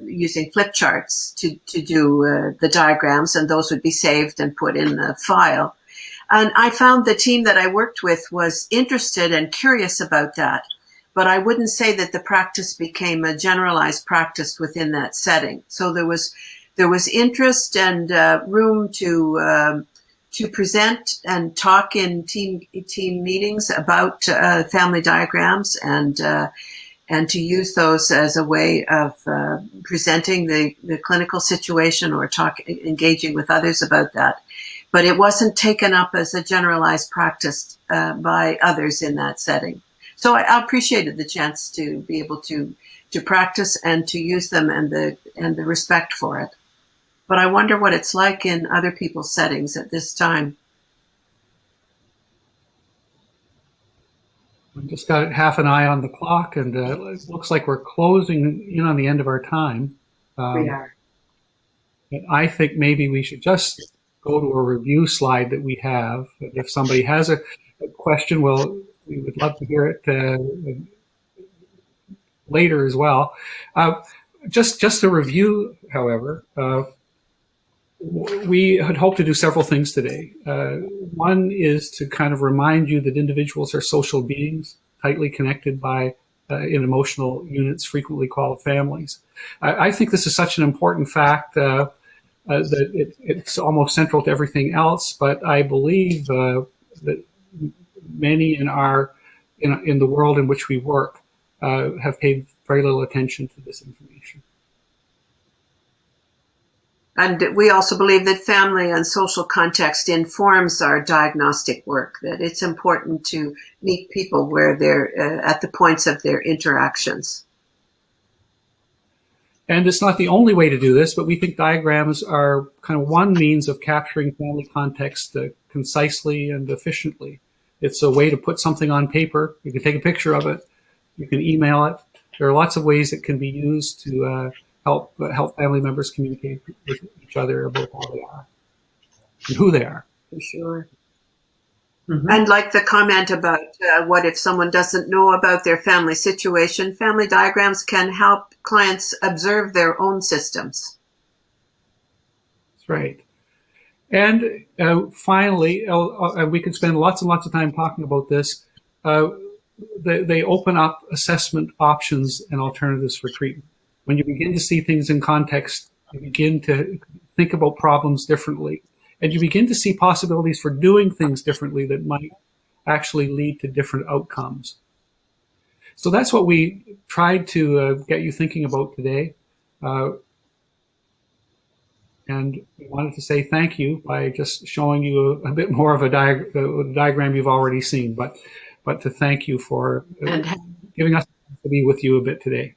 using flip charts to do the diagrams, and those would be saved and put in a file. And I found the team that I worked with was interested and curious about that. But I wouldn't say that the practice became a generalized practice within that setting. So there was interest and room to present and talk in team meetings about family diagrams and to use those as a way of presenting the clinical situation or engaging with others about that. But it wasn't taken up as a generalized practice by others in that setting. So I appreciated the chance to be able to practice and to use them and the respect for it. But I wonder what it's like in other people's settings at this time. We've just got half an eye on the clock, and it looks like we're closing in on the end of our time. We are. And I think maybe we should just go to a review slide that we have. If somebody has a question, we would love to hear it later as well. Just to review, however, we had hoped to do several things today. One is to kind of remind you that individuals are social beings, tightly connected by in emotional units frequently called families. I think this is such an important fact that it's almost central to everything else, but I believe that many in the world in which we work have paid very little attention to this information. And we also believe that family and social context informs our diagnostic work, that it's important to meet people where they're at the points of their interactions. And it's not the only way to do this, but we think diagrams are kind of one means of capturing family context concisely and efficiently. It's a way to put something on paper. You can take a picture of it. You can email it. There are lots of ways it can be used to help family members communicate with each other about how they are and who they are. For sure. Mm-hmm. And like the comment about what if someone doesn't know about their family situation, family diagrams can help clients observe their own systems. That's right. And finally, we could spend lots and lots of time talking about this. They open up assessment options and alternatives for treatment. When you begin to see things in context, you begin to think about problems differently. And you begin to see possibilities for doing things differently that might actually lead to different outcomes. So that's what we tried to get you thinking about today. And we wanted to say thank you by just showing you a bit more of a diagram you've already seen, but to thank you for giving us to be with you a bit today.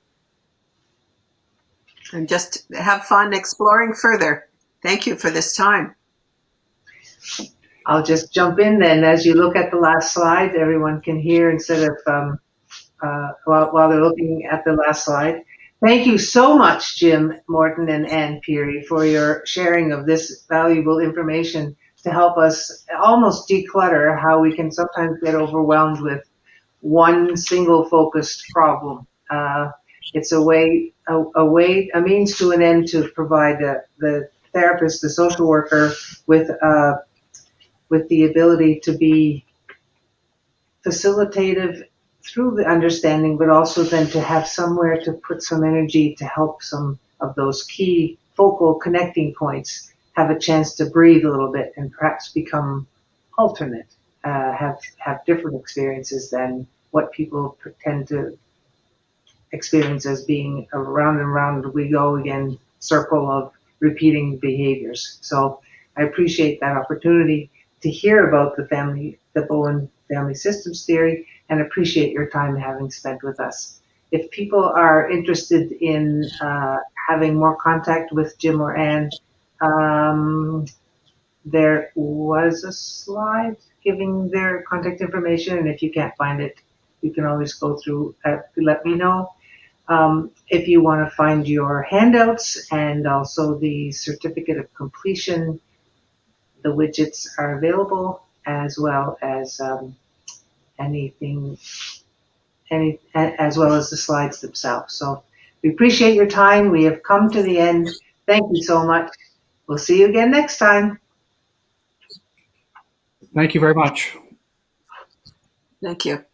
And just have fun exploring further. Thank you for this time. I'll just jump in then. As you look at the last slide, everyone can hear instead of while they're looking at the last slide. Thank you so much, Jim Morton and Ann Peary, for your sharing of this valuable information to help us almost declutter how we can sometimes get overwhelmed with one single focused problem. It's a means to an end to provide the therapist, the social worker, with the ability to be facilitative through the understanding, but also then to have somewhere to put some energy to help some of those key focal connecting points have a chance to breathe a little bit and perhaps become alternate, have different experiences than what people tend to experience as being a round and round we go again circle of repeating behaviors. So I appreciate that opportunity to hear about the Bowen Family Systems Theory, and appreciate your time having spent with us. If people are interested in having more contact with Jim or Anne, there was a slide giving their contact information, and if you can't find it, you can always go through, let me know. If you want to find your handouts and also the certificate of completion, the widgets are available, as well as as well as the slides themselves. So we appreciate your time. We have come to the end. Thank you so much. We'll see you again next time. Thank you very much. Thank you.